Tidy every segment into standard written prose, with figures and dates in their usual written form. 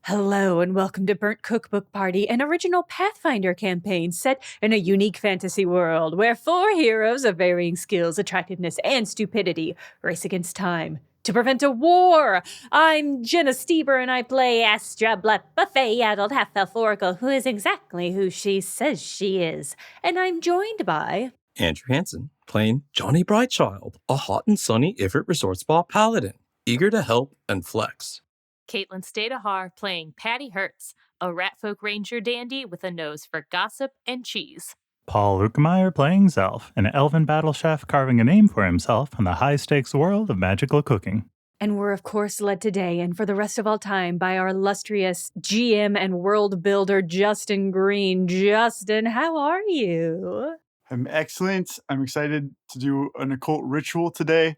Hello and welcome to Burnt Cookbook Party, an original Pathfinder campaign set in a unique fantasy world where 4 heroes of varying skills, attractiveness, and stupidity race against time to prevent a war. I'm Jenna Stoeber and I play Astra Black Buffet, adult half-elf oracle who is exactly who she says she is. And I'm joined by... Andrew Hansen, playing Johnny Brightchild, a hot and sunny Everett Resort Spa paladin, eager to help and flex. Caitlin Stayduhar playing Patty Hertz, a ratfolk ranger dandy with a nose for gossip and cheese. Paul Luetkemeyer playing Zelf, an elven battle chef carving a name for himself in the high-stakes world of magical cooking. And we're, of course, led today and for the rest of all time by our illustrious GM and world builder, Justin Green. Justin, how are you? I'm excellent. I'm excited to do an occult ritual today.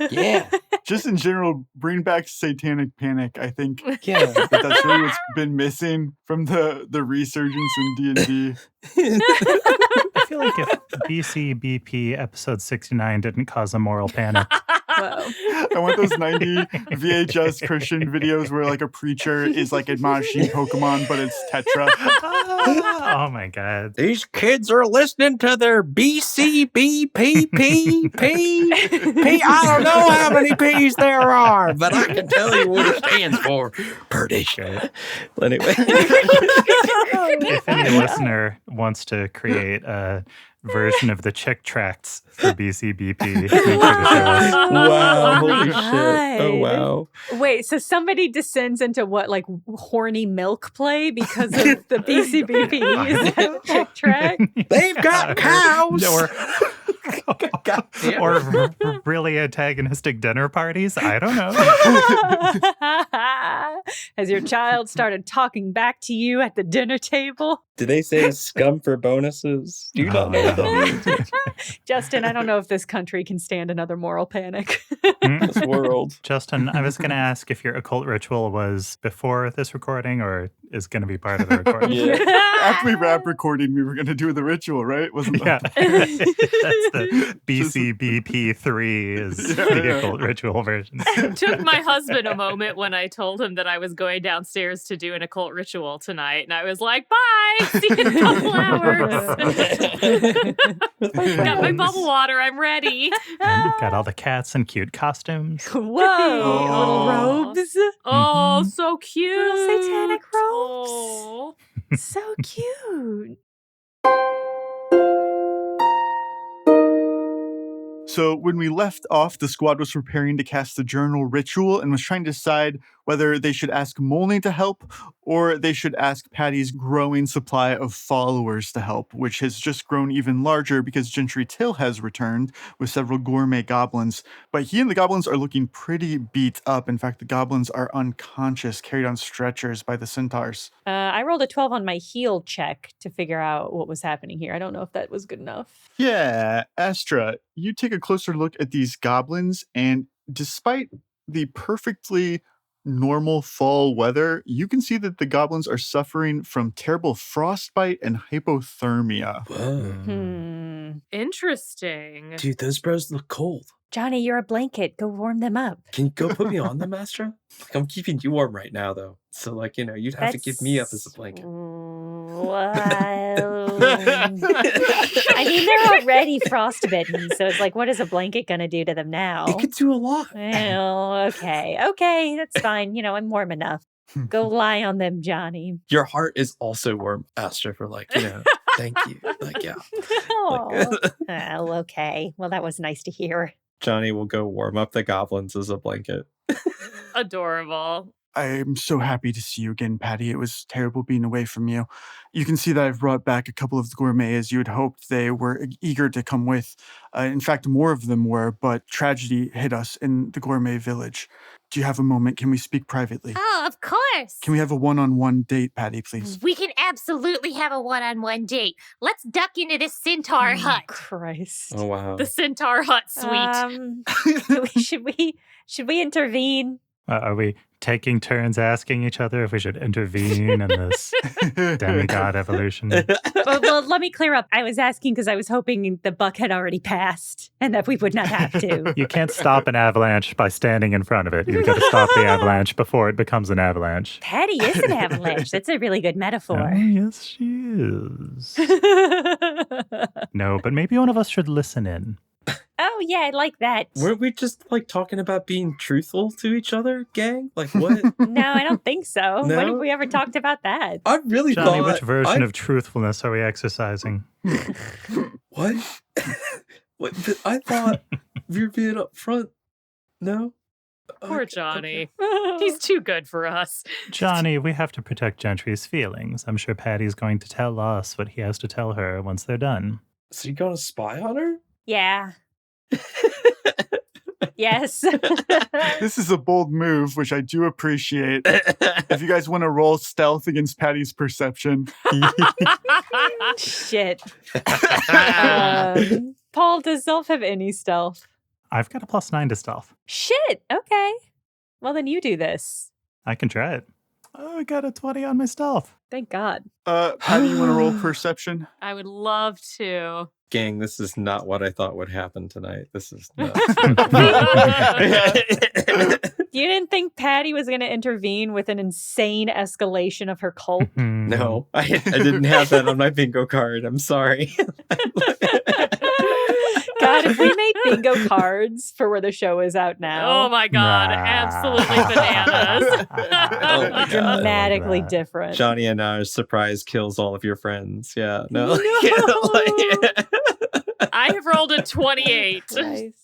Yeah. Just in general, bring back satanic panic. I think Yeah. that's really what's been missing from the resurgence in D&D. I feel like if BCBP episode 69 didn't cause a moral panic. Whoa. I want those 90 VHS Christian videos where like a preacher is like admonishing Pokemon, but it's Tetra. Oh my god. These kids are listening to their BCBPPP. I don't know how many P's there are, but I can tell you what it stands for. Perdition. Well, anyway. If any listener wants to create a version of the Chick Tracts for BCBP, make sure to show us. Wow. Oh my Holy God. shit. Oh, wow. Wait, so somebody descends into what, like horny milk play because of the BCBP? Is that Chick Track? They've got cows. God damn it. Or really antagonistic dinner parties. I don't know. Has your child started talking back to you at the dinner table? Did they say scum for bonuses? Do you not know what that means? Justin, I don't know if this country can stand another moral panic. This world. Justin, I was going to ask if your occult ritual was before this recording or is going to be part of the recording. Yeah. After we wrap recording, we were going to do the ritual, right? Wasn't Yeah. that? That's the BCBP3 is the occult ritual version. It took my husband a moment when I told him that I was going downstairs to do an occult ritual tonight. And I was like, bye! See you in a couple hours. Got my bubble water. I'm ready. Got all the cats in cute costumes. Whoa, Oh. little robes. Oh, Mhm. so cute. Little satanic robes. Oh. So cute. So when we left off, the squad was preparing to cast the journal ritual and was trying to decide whether they should ask Molni to help or they should ask Patty's growing supply of followers to help, which has just grown even larger because Gentry Till has returned with several gourmet goblins. But he and the goblins are looking pretty beat up. In fact, the goblins are unconscious, carried on stretchers by the centaurs. I rolled a 12 on my heal check to figure out what was happening here. I don't know if that was good enough. Yeah, Astra, you take a closer look at these goblins, and despite the perfectly normal fall weather, you can see that the goblins are suffering from terrible frostbite and hypothermia. Whoa. Interesting. Dude, those bros look cold. Johnny, you're a blanket. Go warm them up. Can you go put me on them, Astra? Like, I'm keeping you warm right now, though. So, like, you'd have to give me up as a blanket. Well, I mean, they're already frostbitten, so it's like, what is a blanket going to do to them now? It could do a lot. Well, okay, that's fine. I'm warm enough. Go lie on them, Johnny. Your heart is also warm, Astra, for thank you. Like, yeah. Oh, okay. Well, that was nice to hear. Johnny will go warm up the goblins as a blanket. Adorable. I'm so happy to see you again, Patty. It was terrible being away from you. You can see that I've brought back a couple of the gourmet as you had hoped. They were eager to come with. In fact, more of them were, but tragedy hit us in the gourmet village. Do you have a moment? Can we speak privately? Oh, of course. Can we have a one-on-one date, Patty, please? We can absolutely have a one-on-one date. Let's duck into this centaur hut. Christ. Oh, wow. The Centaur Hut suite. Should we intervene? Are we taking turns asking each other if we should intervene in this demigod evolution? Well, let me clear up. I was asking because I was hoping the buck had already passed and that we would not have to. You can't stop an avalanche by standing in front of it. You've got to stop the avalanche before it becomes an avalanche. Patty is an avalanche. That's a really good metaphor. Oh, yes, she is. No, but maybe one of us should listen in. Oh, yeah, I like that. Weren't we just like talking about being truthful to each other, gang? Like what? No, I don't think so. No? When have we ever talked about that? I really Johnny, thought. which version of truthfulness are we exercising? What? What? But I thought we were being upfront. No. Poor Okay, Johnny. okay. He's too good for us. Johnny, we have to protect Gentry's feelings. I'm sure Patty's going to tell us what he has to tell her once they're done. So you gonna spy on her? Yeah. Yes. This is a bold move, which I do appreciate. If you guys want to roll stealth against Patty's perception, Shit. Paul, does Zelf have any stealth? I've got a +9 to stealth. Shit. Okay. Well, then you do this. I can try it. Oh, I got a 20 on my stealth. Thank God. Patty, you want to roll perception? I would love to. Gang, this is not what I thought would happen tonight. This is not. You didn't think Patty was going to intervene with an insane escalation of her cult? No, I didn't have that on my bingo card. I'm sorry. God, if we made bingo cards for where the show is out now, Oh my God. Nah. Absolutely bananas. Oh my God. dramatically that. different. Johnny and I's surprise kills all of your friends. Yeah, no. I have rolled a 28. Christ.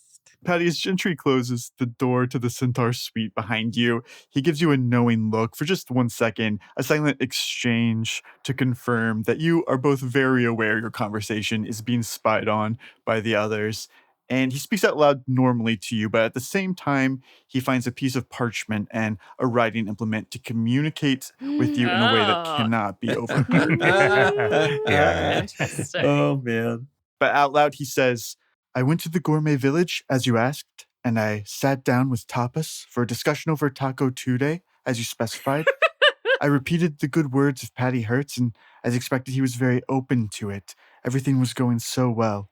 Patty, as Gentry closes the door to the Centaur suite behind you, he gives you a knowing look for just 1 second, a silent exchange to confirm that you are both very aware your conversation is being spied on by the others. And he speaks out loud normally to you, but at the same time, he finds a piece of parchment and a writing implement to communicate with you in a way that Oh. cannot be overheard. Yeah. Interesting. Oh, man. But out loud, he says, I went to the gourmet village, as you asked, and I sat down with Tapas for a discussion over Taco Tuesday, as you specified. I repeated the good words of Patty Hertz, and as expected, he was very open to it. Everything was going so well,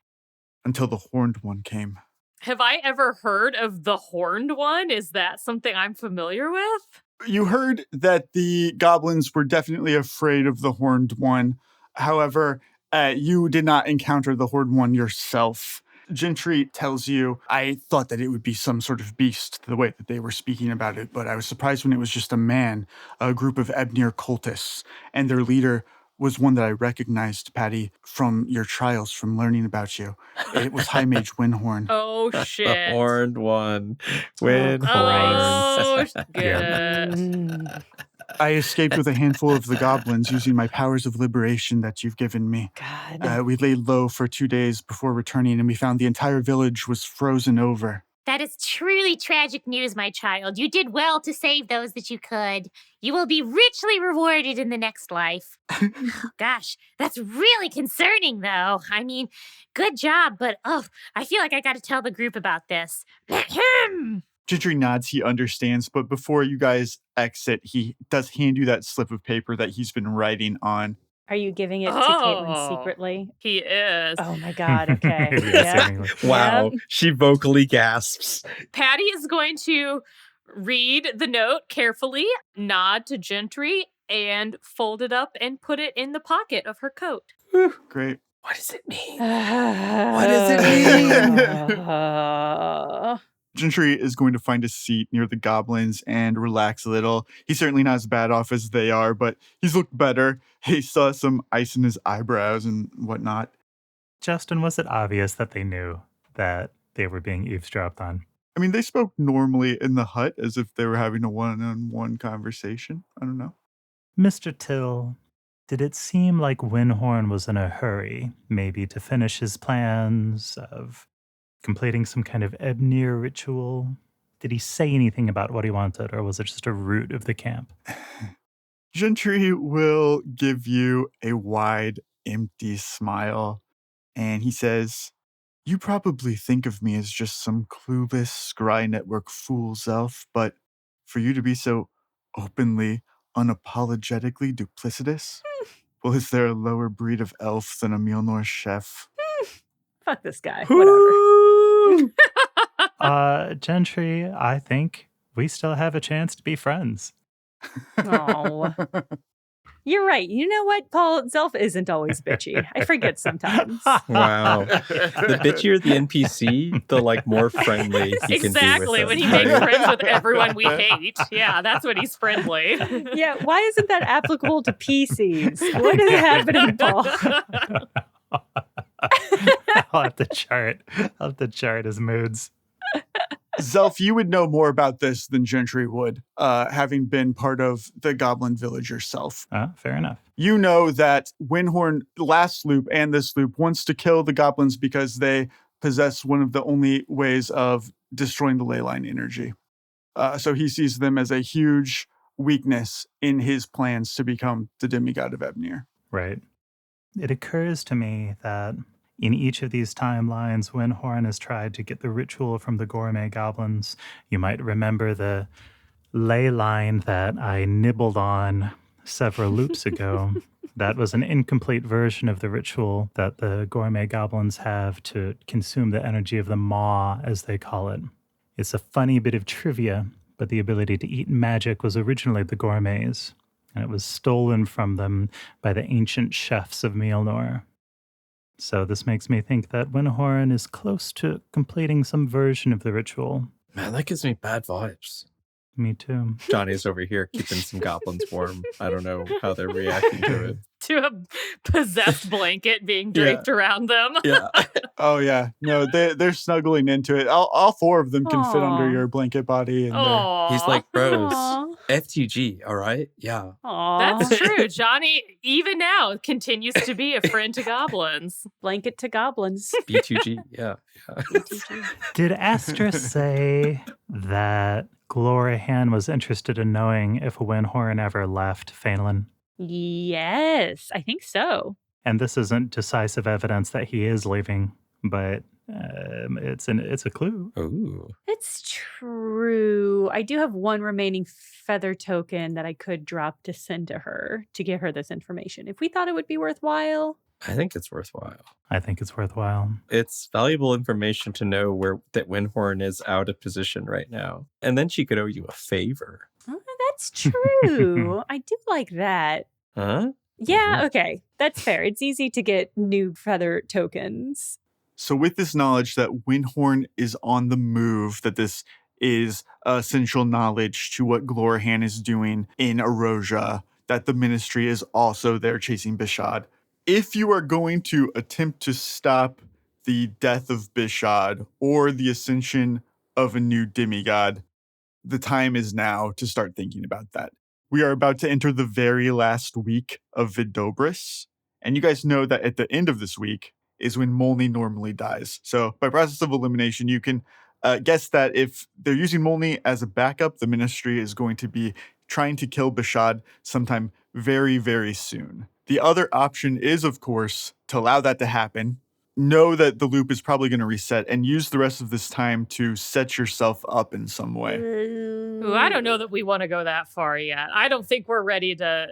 until the horned one came. Have I ever heard of the horned one? Is that something I'm familiar with? You heard that the goblins were definitely afraid of the horned one. However, you did not encounter the horned one yourself. Gentry tells you, I thought that it would be some sort of beast, the way that they were speaking about it, but I was surprised when it was just a man, a group of Ebnir cultists, and their leader was one that I recognized, Patty, from your trials, from learning about you. It was High Mage Windhorn. Oh, The shit. horned one. With Oh, horns. good. I escaped with a handful of the goblins using my powers of liberation that you've given me. God. We laid low for 2 days before returning, and we found the entire village was frozen over. That is truly tragic news, my child. You did well to save those that you could. You will be richly rewarded in the next life. Gosh, that's really concerning, though. I mean, good job, but I feel like I got to tell the group about this. Gentry nods, he understands, but before you guys exit, he does hand you that slip of paper that he's been writing on. Are you giving it to Oh. Caitlin secretly? He is. Oh my God. Okay. Yeah, Yeah. seemingly. Wow. Yep. She vocally gasps. Patty is going to read the note carefully, nod to Gentry, and fold it up and put it in the pocket of her coat. Great. What does it mean? What does it mean? Gentry is going to find a seat near the goblins and relax a little. He's certainly not as bad off as they are, but he's looked better. He saw some ice in his eyebrows and whatnot. Justin, was it obvious that they knew that they were being eavesdropped on? I mean, they spoke normally in the hut as if they were having a one-on-one conversation. I don't know. Mr. Till, did it seem like Windhorn was in a hurry, maybe to finish his plans of completing some kind of Ebnir ritual? Did he say anything about what he wanted, or was it just a root of the camp? Gentry will give you a wide, empty smile, and he says, you probably think of me as just some clueless Scry Network fool's elf, but for you to be so openly, unapologetically duplicitous? Well, is there a lower breed of elf than a Mjolnir chef? Fuck this guy. Whatever. Gentry, I think we still have a chance to be friends. Oh. You're right. You know what, Paul? Zelf isn't always bitchy. I forget sometimes. Wow. The bitchier the NPC, the like more friendly he can be Exactly. with When them, he makes right? friends with everyone we hate. Yeah, that's when he's friendly. Yeah, why isn't that applicable to PCs? What is happening, Paul? I'll have to chart his moods. Zelf, you would know more about this than Gentry would, having been part of the Goblin Village yourself. Fair enough. You know that Windhorn, last loop and this loop, wants to kill the goblins because they possess one of the only ways of destroying the ley line energy. So he sees them as a huge weakness in his plans to become the Demigod of Ebnir. Right. It occurs to me that in each of these timelines, Windhorn has tried to get the ritual from the gourmet goblins. You might remember the ley line that I nibbled on several loops ago. That was an incomplete version of the ritual that the gourmet goblins have to consume the energy of the maw, as they call it. It's a funny bit of trivia, but the ability to eat magic was originally the gourmets, and it was stolen from them by the ancient chefs of Mjolnir. So this makes me think that Windhorn is close to completing some version of the ritual. Man, that gives me bad vibes. Me too. Johnny's over here keeping some goblins warm. I don't know how they're reacting to it. To a possessed blanket being draped around them. Yeah. Oh, yeah. No, they're snuggling into it. All four of them can fit under Aw. your blanket body. And He's like, bros, Aw. FTG, all right? Yeah. Aw. That's true. Johnny, even now, continues to be a friend to goblins. Blanket to goblins. B2G, yeah. Did Astra say that Glorahan was interested in knowing if Windhorn ever left Fainlin? Yes, I think so. And this isn't decisive evidence that he is leaving, but it's a clue. Ooh. It's true. I do have one remaining feather token that I could drop to send to her to give her this information if we thought it would be worthwhile. I think it's worthwhile. I think it's worthwhile. It's valuable information to know that Windhorn is out of position right now. And then she could owe you a favor. Oh, that's true. I do like that. Huh? Yeah, okay. That's fair. It's easy to get new feather tokens. So with this knowledge that Windhorn is on the move, that this is essential knowledge to what Glorahan is doing in Erosia, that the Ministry is also there chasing Bishad. If you are going to attempt to stop the death of Bishad or the ascension of a new demigod, the time is now to start thinking about that. We are about to enter the very last week of Vidobris, and you guys know that at the end of this week is when Molni normally dies. So by process of elimination, you can guess that if they're using Molni as a backup, the Ministry is going to be trying to kill Bishad sometime very, very soon. The other option is, of course, to allow that to happen, know that the loop is probably going to reset, and use the rest of this time to set yourself up in some way. Ooh, I don't know that we want to go that far yet. I don't think we're ready to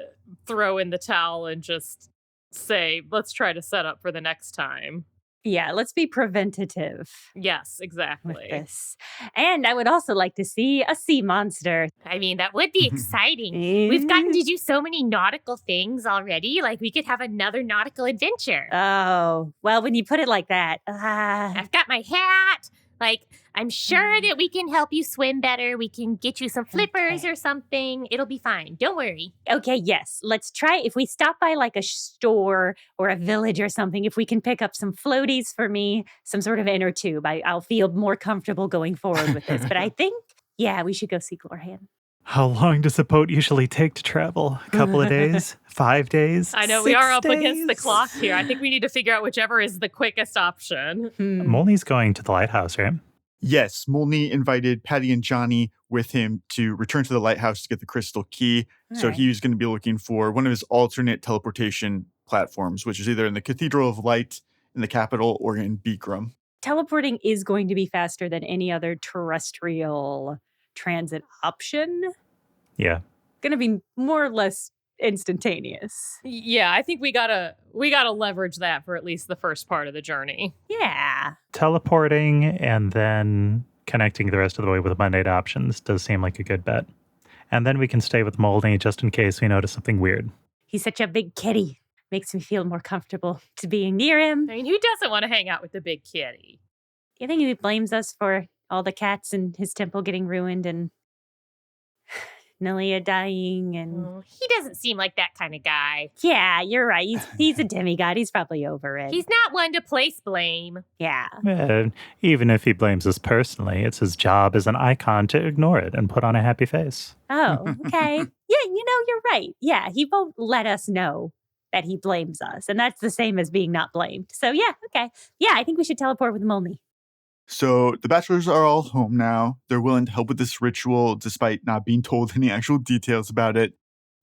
throw in the towel and just say, let's try to set up for the next time. Yeah, let's be preventative Yes, with exactly. this. And I would also like to see a sea monster. I mean, that would be exciting. We've gotten to do so many nautical things already. Like, we could have another nautical adventure. Oh, well, when you put it like that. I've got my hat. Like, I'm sure that we can help you swim better. We can get you some flippers Okay. or something. It'll be fine. Don't worry. Okay, yes. Let's try. If we stop by like a store or a village or something, if we can pick up some floaties for me, some sort of inner tube, I'll feel more comfortable going forward with this. But I think, yeah, we should go see Glorhan. How long does a boat usually take to travel? A couple of days? 5 days? I know we 6 are up against the days? clock here. I think we need to figure out whichever is the quickest option. Molni's going to the lighthouse, right? Yes, Molni invited Patty and Johnny with him to return to the lighthouse to get the crystal key. So Alright. he was going to be looking for one of his alternate teleportation platforms, which is either in the Cathedral of Light in the capital or in Bikram. Teleporting is going to be faster than any other terrestrial transit option. Yeah. Going to be more or less instantaneous. Yeah, I think we gotta leverage that for at least the first part of the journey. Yeah. Teleporting and then connecting the rest of the way with mundane options does seem like a good bet. And then we can stay with Molni just in case we notice something weird. He's such a big kitty. Makes me feel more comfortable to being near him. I mean, who doesn't want to hang out with the big kitty? You think he blames us for all the cats in his temple getting ruined and Nelia dying and... He doesn't seem like that kind of guy. Yeah, you're right. He's a demigod. He's probably over it. He's not one to place blame. Yeah. Even if he blames us personally, it's his job as an icon to ignore it and put on a happy face. Oh, okay. Yeah, you're right. Yeah, he won't let us know that he blames us. And that's the same as being not blamed. So yeah, okay. Yeah, I think we should teleport with Molni. So the bachelors are all home now. They're willing to help with this ritual despite not being told any actual details about it.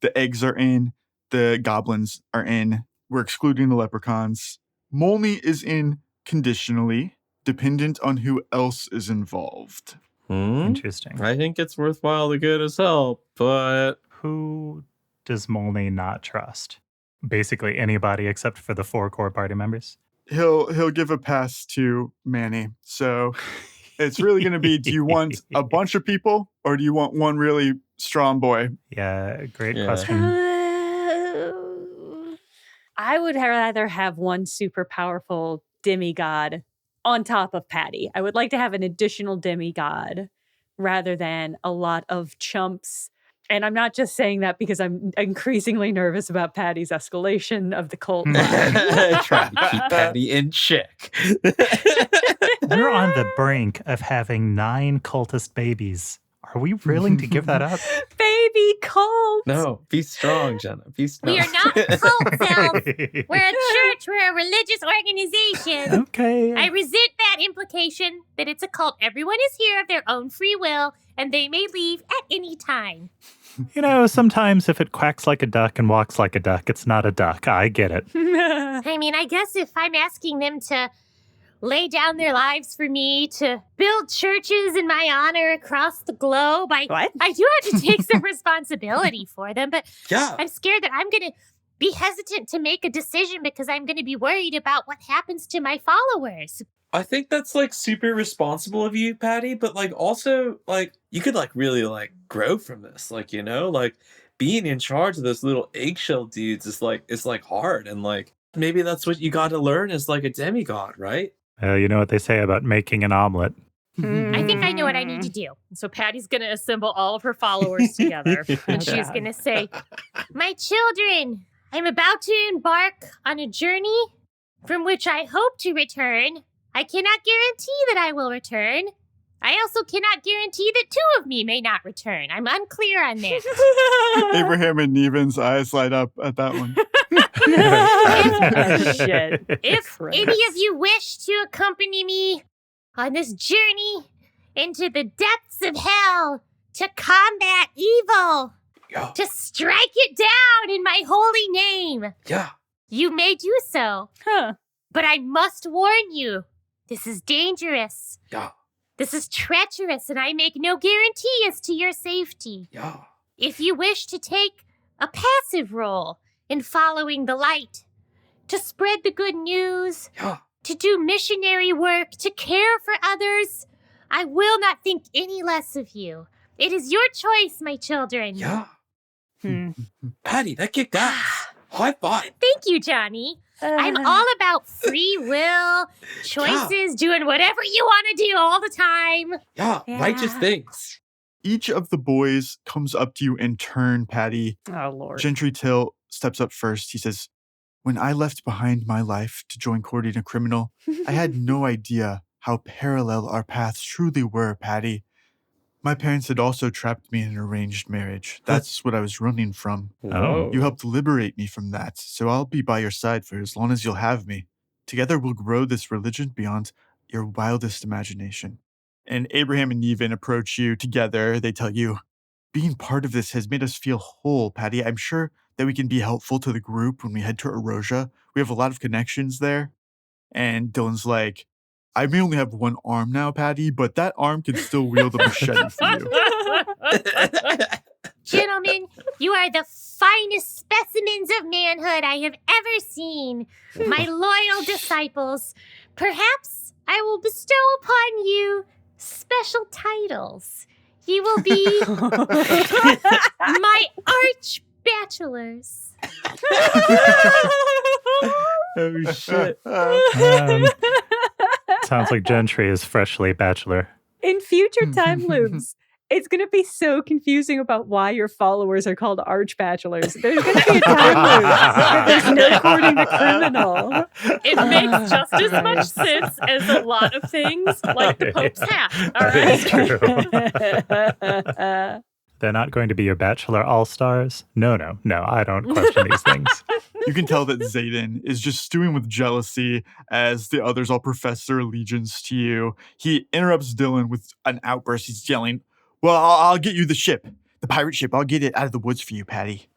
The eggs are in. The goblins are in. We're excluding the leprechauns. Molni is in conditionally, dependent on who else is involved. Interesting. I think it's worthwhile to get his help, but... Who does Molni not trust? Basically anybody except for the 4 core party members? He'll give a pass to Manny. So it's really going to be, do you want a bunch of people or do you want one really strong boy? Yeah, great Yeah. question. I would rather have one super powerful demigod on top of Patty. I would like to have an additional demigod rather than a lot of chumps. And I'm not just saying that because I'm increasingly nervous about Patty's escalation of the cult. Try to keep Patty in check. We're on the brink of having 9 cultist babies. Are we willing to give that up? Baby cult! No, be strong, Jenna. Be strong. We are not cult self. We're a church. We're a religious organization. Okay. I resent that implication that it's a cult. Everyone is here of their own free will, and they may leave at any time. Sometimes if it quacks like a duck and walks like a duck, it's not a duck. I get it. I mean, I guess if I'm asking them to lay down their lives for me, to build churches in my honor across the globe, I do have to take some responsibility for them, but Yeah. I'm scared that I'm going to be hesitant to make a decision because I'm going to be worried about what happens to my followers. I think that's super responsible of you, Patty, but also you could really grow from this. Being in charge of those little eggshell dudes is hard, and maybe that's what you got to learn as a demigod, right? You know what they say about making an omelet. I think I know what I need to do. So Patty's going to assemble all of her followers together. And she's going to say, "My children, I'm about to embark on a journey from which I hope to return. I cannot guarantee that I will return. I also cannot guarantee that 2 of me may not return. I'm unclear on that. Abraham and Nevin's eyes light up at that one. Oh, shit. If any of you wish to accompany me on this journey into the depths of hell to combat evil, Yeah. to strike it down in my holy name, Yeah. you may do so. Huh. But I must warn you, this is dangerous. Yeah. This is treacherous, and I make no guarantee as to your safety. Yeah. If you wish to take a passive role in following the light, to spread the good news, Yeah. to do missionary work, to care for others, I will not think any less of you. It is your choice, my children. Yeah. Patty, that kicked ass. High five. Thank you, Johnny. I'm all about free will, choices, doing whatever you want to do all the time. Yeah. Righteous things. Each of the boys comes up to you in turn, Patty. Oh, Lord. Gentry Till steps up first. He says, "When I left behind my life to join courting a criminal, I had no idea how parallel our paths truly were, Patty. My parents had also trapped me in an arranged marriage. That's what I was running from. Oh. You helped liberate me from that, so I'll be by your side for as long as you'll have me. Together we'll grow this religion beyond your wildest imagination." And Abraham and Nevin approach you together. They tell you, "Being part of this has made us feel whole, Patty. I'm sure that we can be helpful to the group when we head to Erosia. We have a lot of connections there." And Dylan's like, "I may only have one arm now, Patty, but that arm can still wield a machete for you." Gentlemen, you are the finest specimens of manhood I have ever seen. My loyal disciples, perhaps I will bestow upon you special titles. You will be my arch bachelors. Oh shit. Sounds like Gentry is freshly bachelor. In future time loops, it's going to be so confusing about why your followers are called arch-bachelors. There's going to be a time loop where there's no courting the criminal. It makes just as much sense as a lot of things, like the Pope's hat. All That is right. true. They're not going to be your bachelor all-stars? No, I don't question these things. You can tell that Zayden is just stewing with jealousy as the others all profess their allegiance to you. He interrupts Dylan with an outburst. He's yelling, well, I'll get you the ship. The pirate ship. I'll get it out of the woods for you, Patty.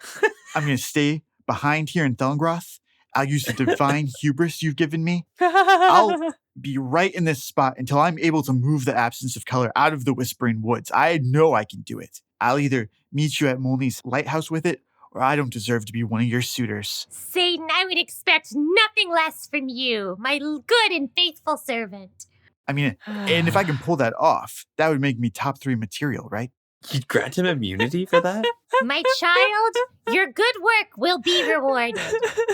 I'm going to stay behind here in Thungroth. I'll use the divine hubris you've given me. I'll be right in this spot until I'm able to move the absence of color out of the Whispering Woods. I know I can do it. I'll either meet you at Molni's lighthouse with it, or I don't deserve to be one of your suitors. Satan, I would expect nothing less from you, my good and faithful servant. I mean, and if I can pull that off, that would make me top 3 material, right? You'd grant him immunity for that? My child, your good work will be rewarded.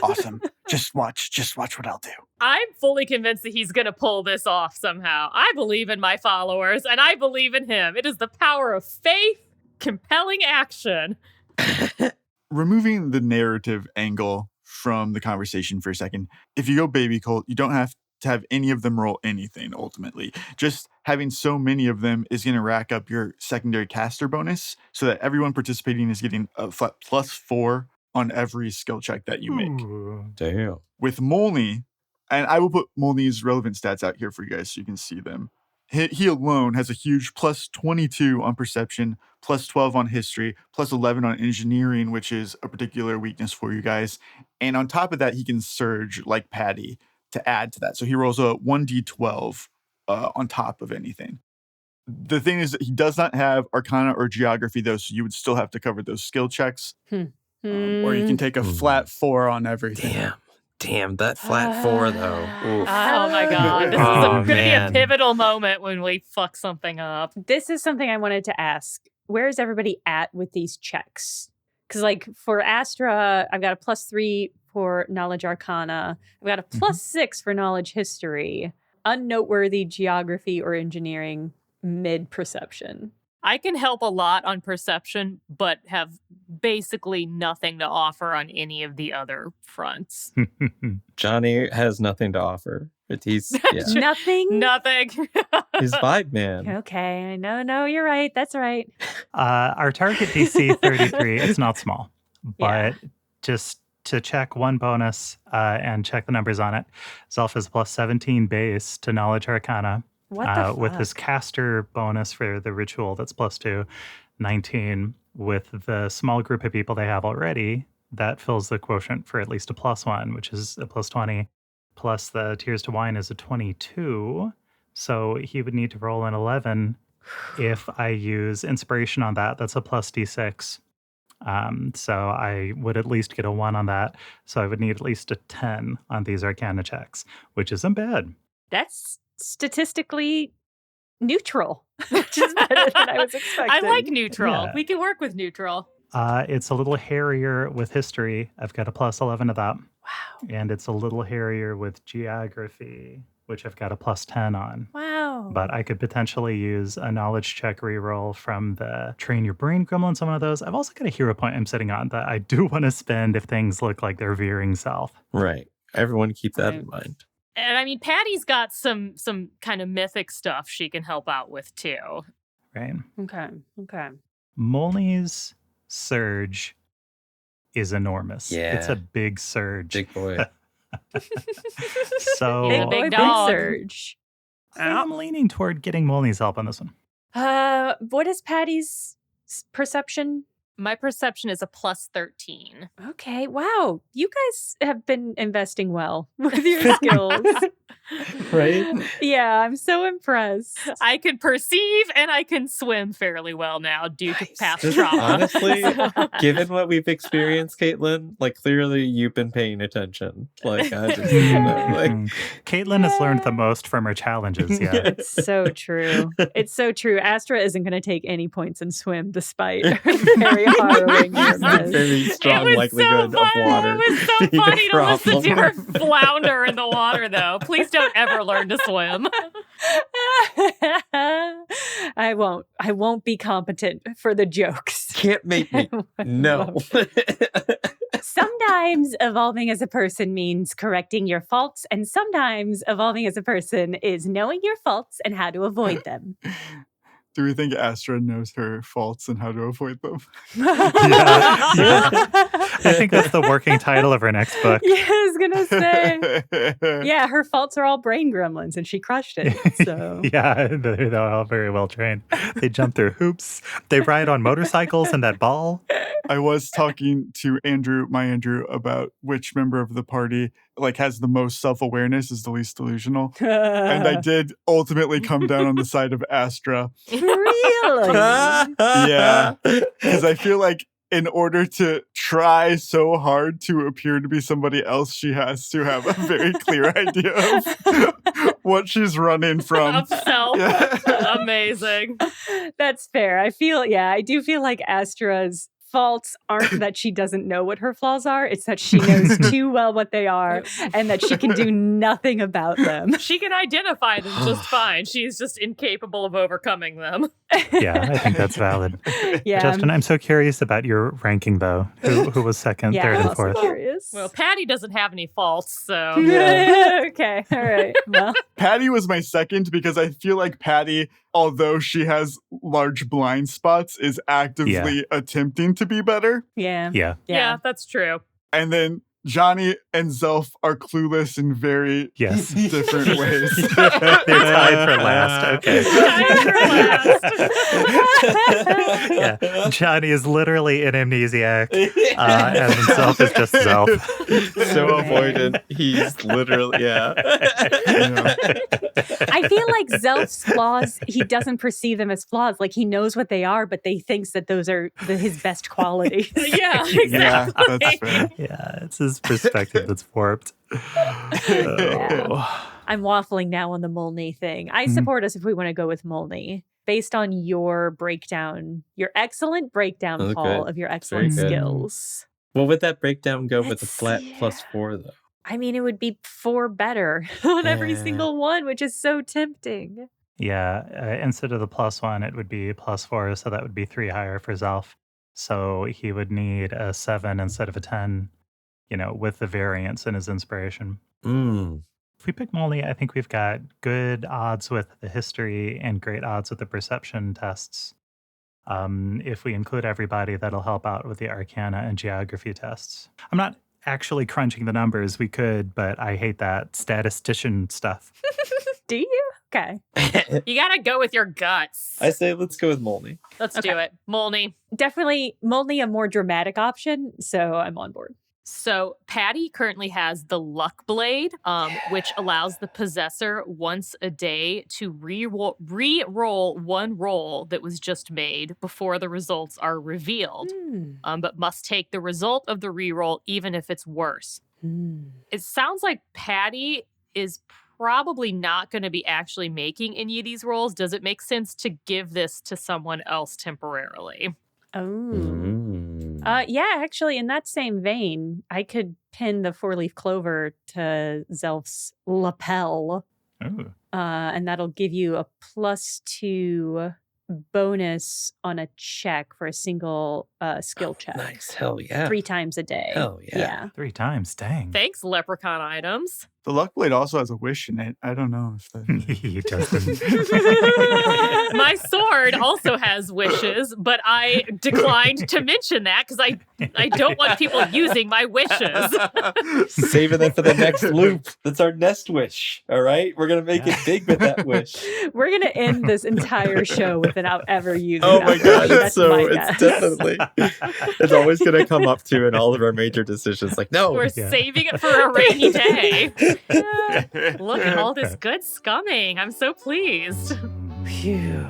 Awesome. Just watch what I'll do. I'm fully convinced that he's going to pull this off somehow. I believe in my followers, and I believe in him. It is the power of faith, compelling action. Removing the narrative angle from the conversation for a second, if you go baby cult, you don't have to have any of them roll anything ultimately. Just having so many of them is going to rack up your secondary caster bonus so that everyone participating is getting a +4 on every skill check that you make. Ooh. Damn. With Molni, and I will put Molni's relevant stats out here for you guys so you can see them. He alone has a huge +22 on perception, +12 on history, +11 on engineering, which is a particular weakness for you guys. And on top of that, he can surge like Patty to add to that. So he rolls a 1d12 on top of anything. The thing is that he does not have Arcana or Geography, though, so you would still have to cover those skill checks. Or you can take a flat 4 on everything. Damn, that flat 4, though. Oof. Oh my God. This is going to be a pivotal moment when we fuck something up. This is something I wanted to ask. Where is everybody at with these checks? Because, like, for Astra, I've got a +3 for Knowledge Arcana. I've got a +6 for Knowledge History. Unnoteworthy Geography or Engineering, mid-perception. I can help a lot on perception, but have basically nothing to offer on any of the other fronts. Johnny has nothing to offer. He's Nothing? Nothing. He's vibe man. Okay, no, you're right. That's right. Our target DC 33. It's not small, but Yeah. just to check one bonus and check the numbers on it. Zelf has +17 base to Knowledge Arcana. What the fuck? With his caster bonus for the ritual, that's +2, 19. With the small group of people they have already, that fills the quotient for at least a +1, which is a +20. Plus the Tears to Wine is a 22. So he would need to roll an 11. If I use inspiration on that, that's a +d6. So I would at least get a 1 on that. So I would need at least a 10 on these Arcana checks, which isn't bad. That's statistically neutral, which is better than I was expecting. I like neutral. Yeah. We can work with neutral. It's a little hairier with history. I've got a +11 to that. Wow. And it's a little hairier with geography, which I've got a +10 on. Wow. But I could potentially use a knowledge check reroll from the Train Your Brain Gremlin, some of those. I've also got a hero point I'm sitting on that I do want to spend if things look like they're veering south. Right. Everyone keep that in mind. And I mean, Patty's got some kind of mythic stuff she can help out with too. Right? Okay. Molni's surge is enormous. Yeah. It's a big surge. Big boy. So He's a big Big dog. surge. I'm leaning toward getting Molni's help on this one. What is Patty's perception? My perception is a +13. Okay. Wow. You guys have been investing well with your skills. Right? Yeah, I'm so impressed. I can perceive and I can swim fairly well now due to past Just trauma. honestly, given what we've experienced, Caitlin, like clearly you've been paying attention. Like I just, like Caitlin has learned the most from her challenges. Yeah. It's so true. It's so true. Astra isn't going to take any points in swim despite her very harrowing There's a nearness. very strong likelihood of water. It was so being a funny to listen to her problem. flounder in the water, though. Please don't ever learn to swim. I won't be competent for the jokes. Can't make me. No. Sometimes evolving as a person means correcting your faults, and sometimes evolving as a person is knowing your faults and how to avoid them. Do we think Astra knows her faults and how to avoid them? I think that's the working title of her next book. Yeah, I was gonna say. Yeah, her faults are all brain gremlins, and she crushed it. So Yeah, they're all very well trained. They jump through hoops. They ride on motorcycles and that ball. I was talking to my Andrew, about which member of the party like has the most self-awareness, is the least delusional. And I did ultimately come down on the side of Astra. Really? Yeah. Because I feel like in order to try so hard to appear to be somebody else, she has to have a very clear idea of what she's running from. Of self. Yeah. Amazing. That's fair. I do feel like Astra's faults aren't that she doesn't know what her flaws are. It's that she knows too well what they are and that she can do nothing about them. She can identify them just fine. She's just incapable of overcoming them. Yeah, I think that's valid. Yeah. Justin, I'm so curious about your ranking, though. Who was second, Yeah, third, I'm and also fourth? curious. Well, Patty doesn't have any faults, so. Okay. All right. Well, Patty was my second because I feel like Patty, although she has large blind spots, is actively attempting to be better. yeah. Yeah, that's true. And then Johnny and Zelf are clueless in very Yes. different ways. They're tied for last. Okay. Yeah. Johnny is literally an amnesiac, and himself is just Zelf. So avoidant. He's literally, yeah. I feel like Zelf's flaws, he doesn't perceive them as flaws. Like he knows what they are, but he thinks that those are his best qualities. Yeah, Yeah, exactly. that's fair. Yeah, it's his perspective that's warped. Oh. I'm waffling now on the Molni thing. I support us if we want to go with Molni. Based on your breakdown, your excellent breakdown, Okay. Paul, of your excellent Very good. skills. What would that breakdown go with a It's- flat yeah. +4 though? I mean, it would be 4 better on every Yeah. single one, which is so tempting. Yeah, instead of the +1, it would be +4, so that would be 3 higher for Zelf. So he would need a 7 instead of a 10, with the variance in his inspiration. Mm. If we pick Molni, I think we've got good odds with the history and great odds with the perception tests. If we include everybody, that'll help out with the arcana and geography tests. I'm not actually crunching the numbers. We could, but I hate that statistician stuff. Do you? Okay. You gotta go with your guts. I say let's go with Molni. Let's Okay. do it. Molni. Definitely Molni, a more dramatic option, so I'm on board. So Patty currently has the Luck Blade, which allows the possessor once a day to re-roll one roll that was just made before the results are revealed, but must take the result of the re-roll even if it's worse. It sounds like Patty is probably not going to be actually making any of these rolls. Does it make sense to give this to someone else temporarily? Oh. Yeah, actually, in that same vein, I could pin the 4-leaf clover to Zelf's lapel, Ooh. and that'll give you a +2 bonus on a check for a single skill check. Nice. Hell yeah. 3 times a day. Hell yeah. 3 times, dang. Thanks, leprechaun items. The Luck Blade also has a wish in it. I don't know if that. Justin. My sword also has wishes, but I declined to mention that because I I don't want people using my wishes. Saving them for the next loop. That's our nest wish. All right, we're gonna make it big with that wish. We're gonna end this entire show without ever using Oh that my god, wish. That's my it's guess. definitely it's always gonna come up to in all of our major decisions. Like, no, We're Yeah. saving it for a rainy day. Look at all this good scumming. I'm so pleased. Phew.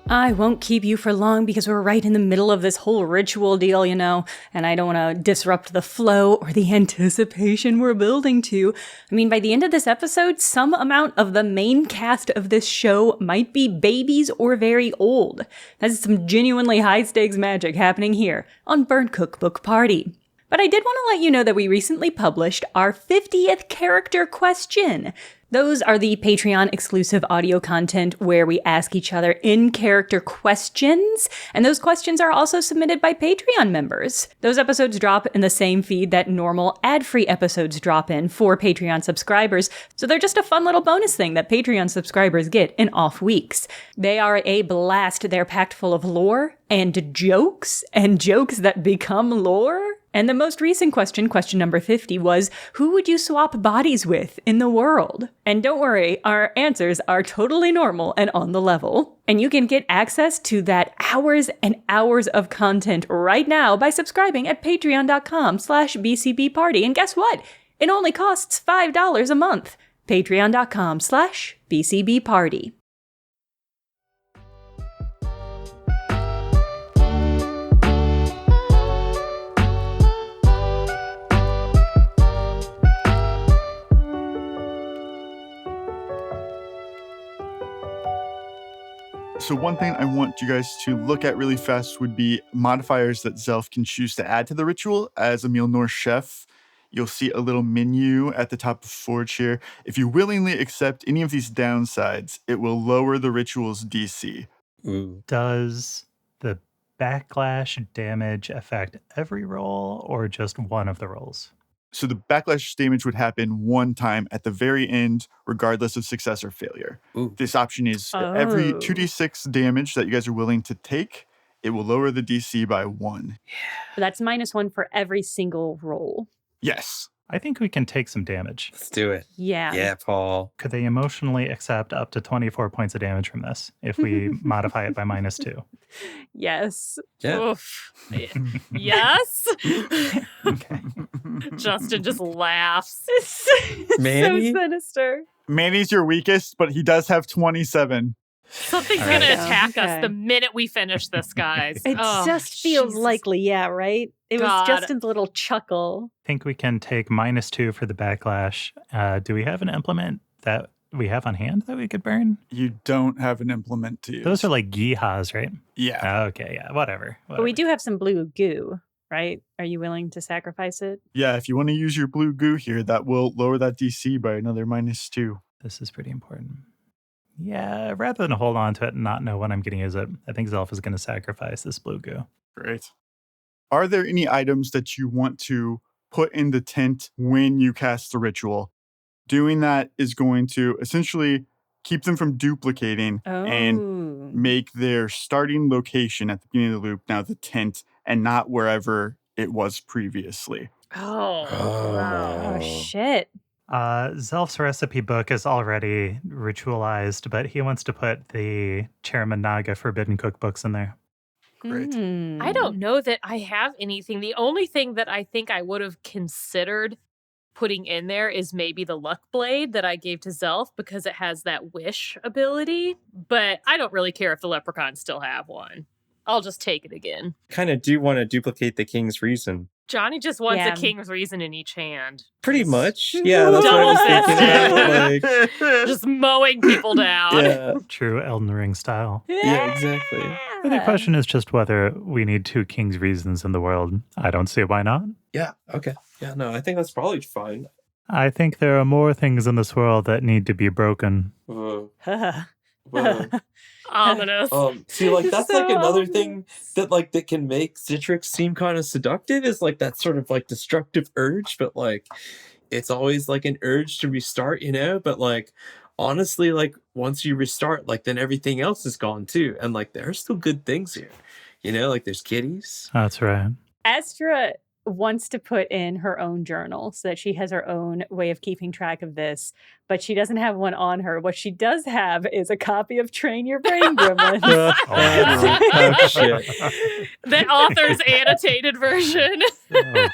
I won't keep you for long because we're right in the middle of this whole ritual deal, you know, and I don't want to disrupt the flow or the anticipation we're building to. I mean, by the end of this episode, some amount of the main cast of this show might be babies or very old. That's some genuinely high-stakes magic happening here on Burnt Cookbook Party. But I did want to let you know that we recently published our 50th character question. Those are the Patreon-exclusive audio content where we ask each other in-character questions, and those questions are also submitted by Patreon members. Those episodes drop in the same feed that normal ad-free episodes drop in for Patreon subscribers, so they're just a fun little bonus thing that Patreon subscribers get in off weeks. They are a blast. They're packed full of lore and jokes that become lore. And the most recent question, question number 50, was, who would you swap bodies with in the world? And don't worry, our answers are totally normal and on the level. And you can get access to that hours and hours of content right now by subscribing at patreon.com/bcbparty. And guess what? It only costs $5 a month. Patreon.com/bcbparty. So one thing I want you guys to look at really fast would be modifiers that Zelf can choose to add to the ritual. As a Mjolnir chef, you'll see a little menu at the top of Forge here. If you willingly accept any of these downsides, it will lower the ritual's DC. Ooh. Does the backlash damage affect every roll or just one of the rolls? So the backlash damage would happen one time at the very end, regardless of success or failure. Ooh. This option is every Oh. 2d6 damage that you guys are willing to take, it will lower the DC by 1. That's -1 for every single roll. Yes. I think we can take some damage. Let's do it. Yeah. Yeah, Paul. Could they emotionally accept up to 24 points of damage from this if we modify it by -2? Yes. Yeah. Oof. Yes. Okay. Justin just laughs. Manny? So sinister. Manny's your weakest, but he does have 27. Something's All going right. to attack us Okay. the minute we finish this, guys. It Oh, just feels Jesus. likely, yeah, right? It was God. Justin's little chuckle. I think we can take -2 for the backlash. Do we have an implement that we have on hand that we could burn? You don't have an implement to use. Those are like gihas, right? Yeah. Okay, yeah, whatever. But we do have some blue goo, right? Are you willing to sacrifice it? Yeah, if you want to use your blue goo here, that will lower that DC by another -2. This is pretty important. Yeah, rather than hold on to it and not know when I'm going to use it, I think Zelf is going to sacrifice this blue goo. Great. Are there any items that you want to put in the tent when you cast the ritual? Doing that is going to essentially keep them from duplicating and Oh. make their starting location at the beginning of the loop now the tent and not wherever it was previously. Oh. Oh, shit. Zelf's recipe book is already ritualized, but he wants to put the Chairman Naga Forbidden Cookbooks in there. Great. I don't know that I have anything. The only thing that I think I would have considered putting in there is maybe the luck blade that I gave to Zelf because it has that wish ability. But I don't really care if the leprechauns still have one. I'll just take it again. kind of do want to duplicate the king's reason. Johnny just wants Yeah. a king's reason in each hand. Pretty much. Yeah, that's what I was thinking about. Like, Just mowing people down. yeah, True Elden Ring style. yeah, exactly. But the question is just whether we need 2 king's reasons in the world. I don't see why not. Yeah. Okay. Yeah. No, I think that's probably fine. I think there are more things in this world that need to be broken. Uh, Whoa. Ominous. See, like that's like So another ominous. thing that can make Citrix seem kind of seductive is like that sort of like destructive urge, but like it's always like an urge to restart, but like honestly, like once you restart, like then everything else is gone too, and like there are still good things here, like there's kitties. That's right. Astra wants to put in her own journal so that she has her own way of keeping track of this, but she doesn't have one on her. What she does have is a copy of Train Your Brain, Gremlins. Oh, shit. The author's annotated version. So funny.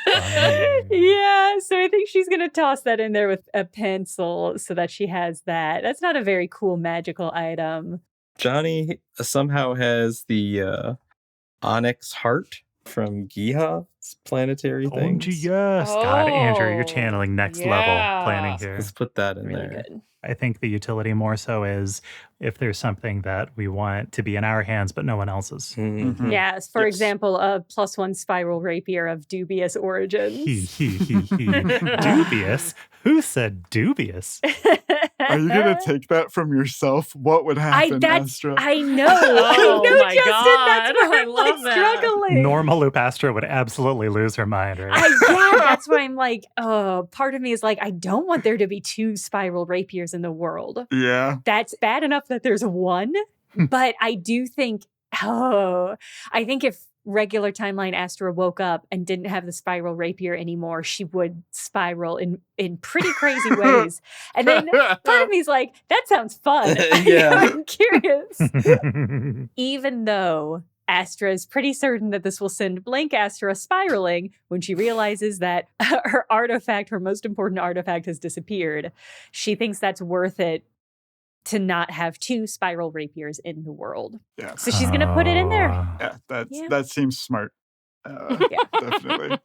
Yeah, so I think she's going to toss that in there with a pencil so that she has that. That's not a very cool magical item. Johnny somehow has the onyx heart from Giha's planetary things. Yes. God, Andrew, you're Oh, channeling next yeah. level planning here. Let's put that in Really there. good. I think the utility more so is if there's something that we want to be in our hands but no one else's. Mhm. Yes, for Yes. example, a +1 spiral rapier of dubious origins. Dubious? Who said dubious? Are you gonna take that from yourself? What would happen, Astra? I know. Oh I know, my Justin. God. That's why I I'm love like that. struggling. Normal Loop Astra would absolutely lose her mind, right? Yeah, that's why I'm like, oh, part of me is like, I don't want there to be 2 spiral rapiers in the world. Yeah. That's bad enough that there's one, but I do think, I think if regular timeline Astra woke up and didn't have the spiral rapier anymore, she would spiral in pretty crazy ways. And then part of me is like, that sounds fun. Yeah. I'm curious. Even though Astra is pretty certain that this will send Blank Astra spiraling when she realizes that her artifact, her most important artifact, has disappeared. She thinks that's worth it to not have 2 spiral rapiers in the world. Yeah. So she's going to put it in there. Yeah, Yeah. that seems smart. Yeah. Definitely.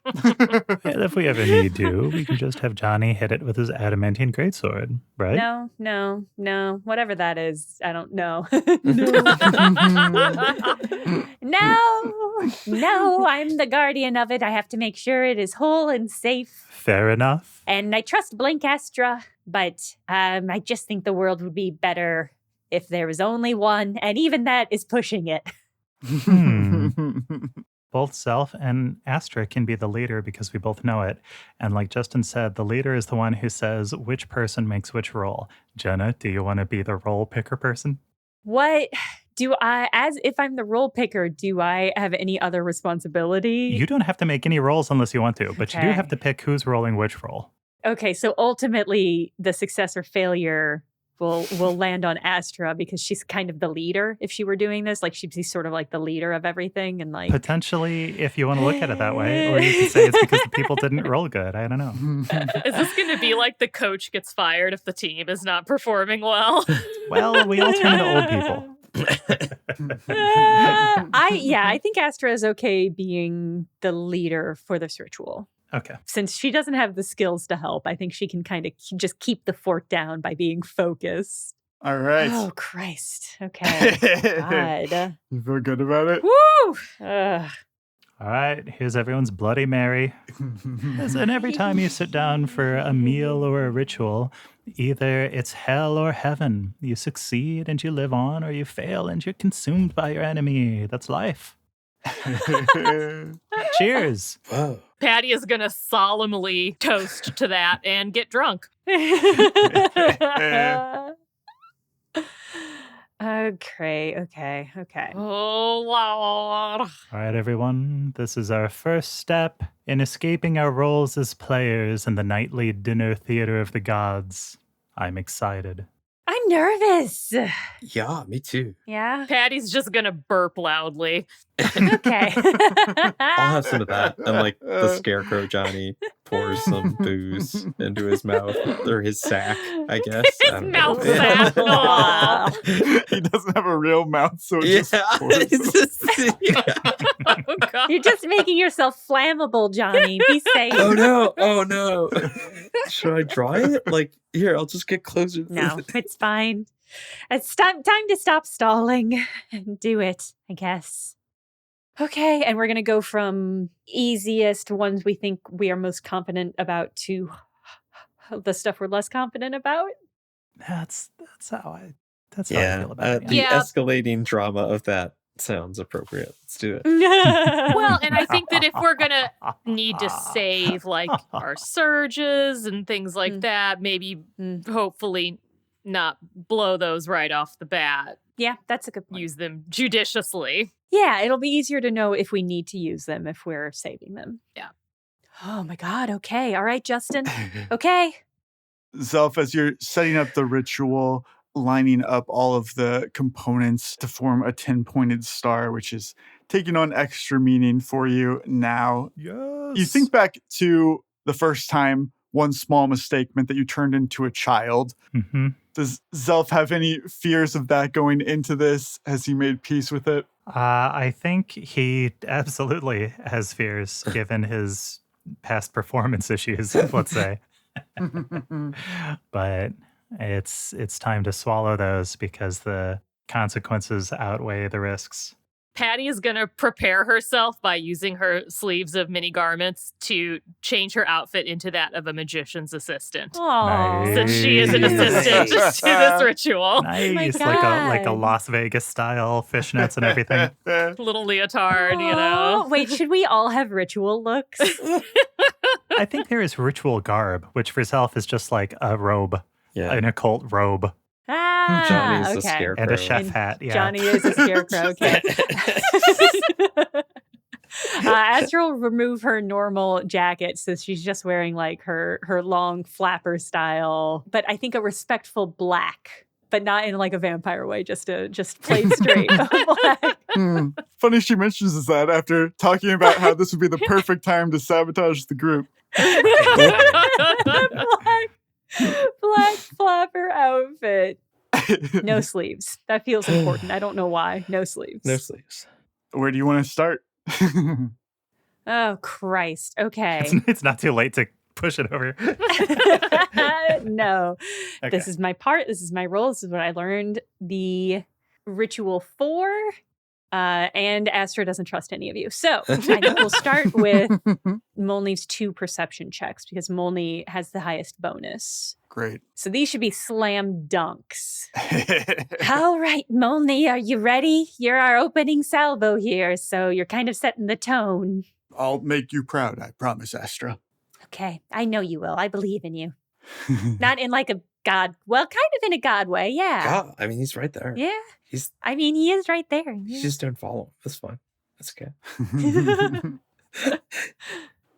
And if we ever need to, we can just have Johnny hit it with his adamantine greatsword, right? No. Whatever that is, I don't know. No, I'm the guardian of it. I have to make sure it is whole and safe. Fair enough. And I trust Blink Astra, but I just think the world would be better if there was only one, and even that is pushing it. Both Self and Astra can be the leader because we both know it. And like Justin said, the leader is the one who says which person makes which role. Jenna, do you want to be the role picker person? What do I, as if I'm the role picker, do I have any other responsibility? You don't have to make any roles unless you want to, but you do Okay. have to pick who's rolling which role. Okay, so ultimately the success or failure will land on Astra because she's kind of the leader if she were doing this. Like she'd be sort of like the leader of everything and like Potentially, if you want to look at it that way, or you could say it's because the people didn't roll good. I don't know. Is this going to be like the coach gets fired if the team is not performing well? Well, we all turn into old people. I think Astra is okay being the leader for this ritual. Okay. Since she doesn't have the skills to help, I think she can kind of just keep the fork down by being focused. All right. Oh, Christ. Okay. God. You feel good about it? Woo! Ugh. All right, here's everyone's Bloody Mary. And every time you sit down for a meal or a ritual, either it's hell or heaven. You succeed and you live on, or you fail and you're consumed by your enemy. That's life. Cheers. Whoa. Patty is going to solemnly toast to that and get drunk. Okay. Oh, Lord. All right, everyone. This is our first step in escaping our roles as players in the nightly dinner theater of the gods. I'm excited. I'm nervous. Yeah, me too. Yeah. Patty's just going to burp loudly. Okay. I'll have some of that. And like the scarecrow Johnny pours some booze into his mouth or his sack, I guess. His I don't mouth know. sack. Aw. He doesn't have a real mouth, so it Yeah, just pours. it's just, yeah. Oh, God. You're just making yourself flammable, Johnny. Be safe. Oh no. Should I try it? Like, here, I'll just get closer. No, it's fine. It's time to stop stalling and do it, I guess. Okay, and we're going to go from easiest ones we think we are most confident about to the stuff we're less confident about. That's how I That's how I feel about it. the Yeah. escalating drama of that sounds appropriate. Let's do it. Well, and I think that if we're gonna need to save like our surges and things like that, maybe hopefully not blow those right off the bat. Yeah, that's a good point. Use them judiciously. Yeah, it'll be easier to know if we need to use them if we're saving them. Yeah. Oh my God. Okay. All right, Justin. Okay. Zelf, as you're setting up the ritual, lining up all of the components to form a 10-pointed star, which is taking on extra meaning for you now. Yes. You think back to the first time one small mistake meant that you turned into a child. Mm-hmm. Does Zelf have any fears of that going into this? Has he made peace with it? I think he absolutely has fears given his past performance issues, let's say. But it's time to swallow those because the consequences outweigh the risks. Patty is going to prepare herself by using her sleeves of mini garments to change her outfit into that of a magician's assistant. Oh. Since she is an assistant Nice. to this ritual. Nice, my like a God. Las Vegas style fishnets and everything. Little leotard, you know. Wait, should we all have ritual looks? I think there is ritual garb, which for Zelf is just like a robe, Yeah. an occult robe, Johnny's a okay. scarecrow. and a chef And hat. Yeah. Johnny is a scarecrow. Okay. Astra will remove her normal jacket, so she's just wearing like her long flapper style, but I think a respectful black, but not in like a vampire way, just plain straight black. Funny she mentions that after talking about how this would be the perfect time to sabotage the group. black flapper outfit. No sleeves. That feels important. I don't know why. No sleeves. No sleeves. Where do you want to start? Oh, Christ. Okay. It's not too late to push it over. No. Okay. This is my part. This is my role. This is what I learned the ritual for. And Astra doesn't trust any of you. So I think we'll start with Molni's 2 perception checks because Molni has the highest bonus. Great. So these should be slam dunks. All right, Molni, are you ready? You're our opening salvo here, so you're kind of setting the tone. I'll make you proud, I promise, Astra. Okay, I know you will. I believe in you. Not in like a god, well, kind of in a god way, yeah. God, I mean, he's right there. Yeah, He's I mean, he is right there. you Yeah. just don't follow him. That's fine. That's okay.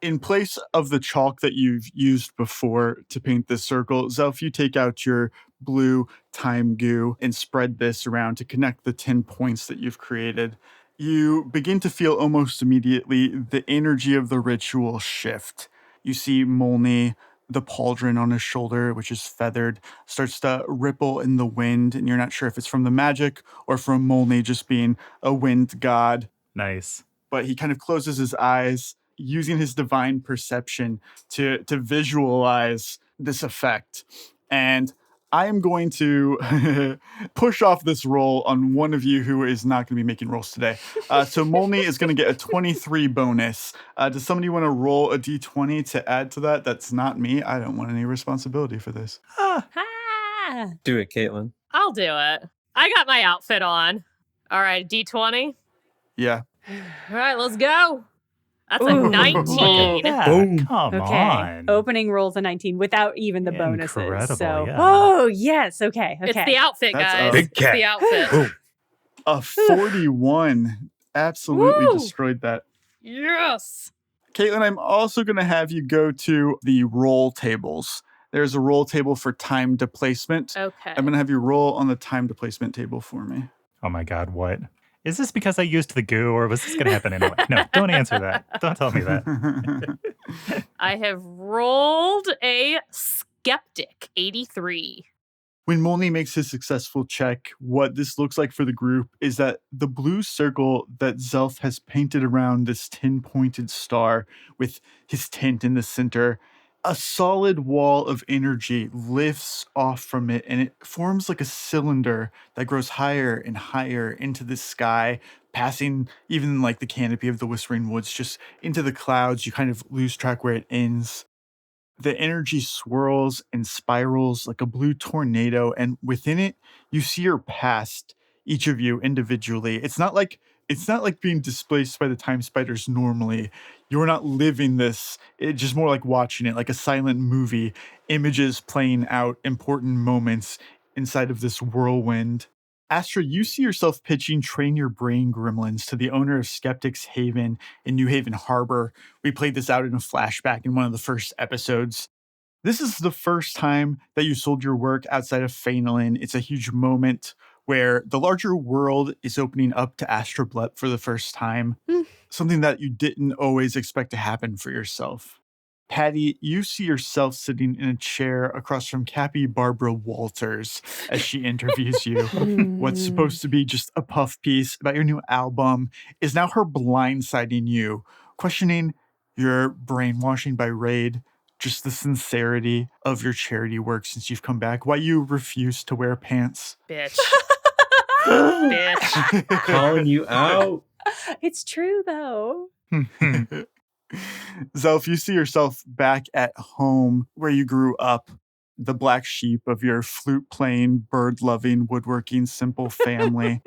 In place of the chalk that you've used before to paint this circle, Zelf, you take out your blue time goo and spread this around to connect the 10 points that you've created. You begin to feel almost immediately the energy of the ritual shift. You see Molni, the pauldron on his shoulder, which is feathered, starts to ripple in the wind, and you're not sure if it's from the magic or from Molni just being a wind god. Nice. But he kind of closes his eyes, using his divine perception to visualize this effect. And I am going to push off this roll on one of you who is not going to be making rolls today. So Molni is going to get a 23 bonus. Does somebody want to roll a d20 to add to that? That's not me. I don't want any responsibility for this. Ah. Do it, Caitlin. I'll do it. I got my outfit on. All right, D20. Yeah. All right, let's go. That's a Ooh. 19. Yeah, Boom. come Okay. on. Opening rolls a 19 without even the bonuses. Incredible, So, yeah. oh, yes. Okay. It's the outfit, That's guys. a- Big It's cat. the outfit. A 41 absolutely Woo. destroyed that. Yes. Caitlin, I'm also going to have you go to the roll tables. There's a roll table for time displacement. Okay. I'm going to have you roll on the time displacement table for me. Oh my God, what? Is this because I used the goo or was this going to happen anyway? No, don't answer that. Don't tell me that. I have rolled a skeptic 83. When Molni makes his successful check, what this looks like for the group is that the blue circle that Zelf has painted around this 10-pointed star with his tent in the center, a solid wall of energy lifts off from it and it forms like a cylinder that grows higher and higher into the sky, passing even like the canopy of the Whispering Woods just into the clouds. You kind of lose track where it ends. The energy swirls and spirals like a blue tornado, and within it, you see your past, each of you individually. It's not like being displaced by the time spiders normally. You're not living this. It's just more like watching it, like a silent movie, images playing out important moments inside of this whirlwind. Astra, you see yourself pitching Train Your Brain Gremlins to the owner of Skeptic's Haven in New Haven Harbor. We played this out in a flashback in one of the first episodes. This is the first time that you sold your work outside of Phenolin. It's a huge moment where the larger world is opening up to Astroblep for the first time, something that you didn't always expect to happen for yourself. Patty, you see yourself sitting in a chair across from Cappy Barbara Walters as she interviews you. What's supposed to be just a puff piece about your new album is now her blindsiding you, questioning your brainwashing by Raid, just the sincerity of your charity work since you've come back, why you refuse to wear pants. Bitch. Bitch. Calling you out. It's true, though. Zelf, you see yourself back at home where you grew up, the black sheep of your flute-playing, bird-loving, woodworking, simple family.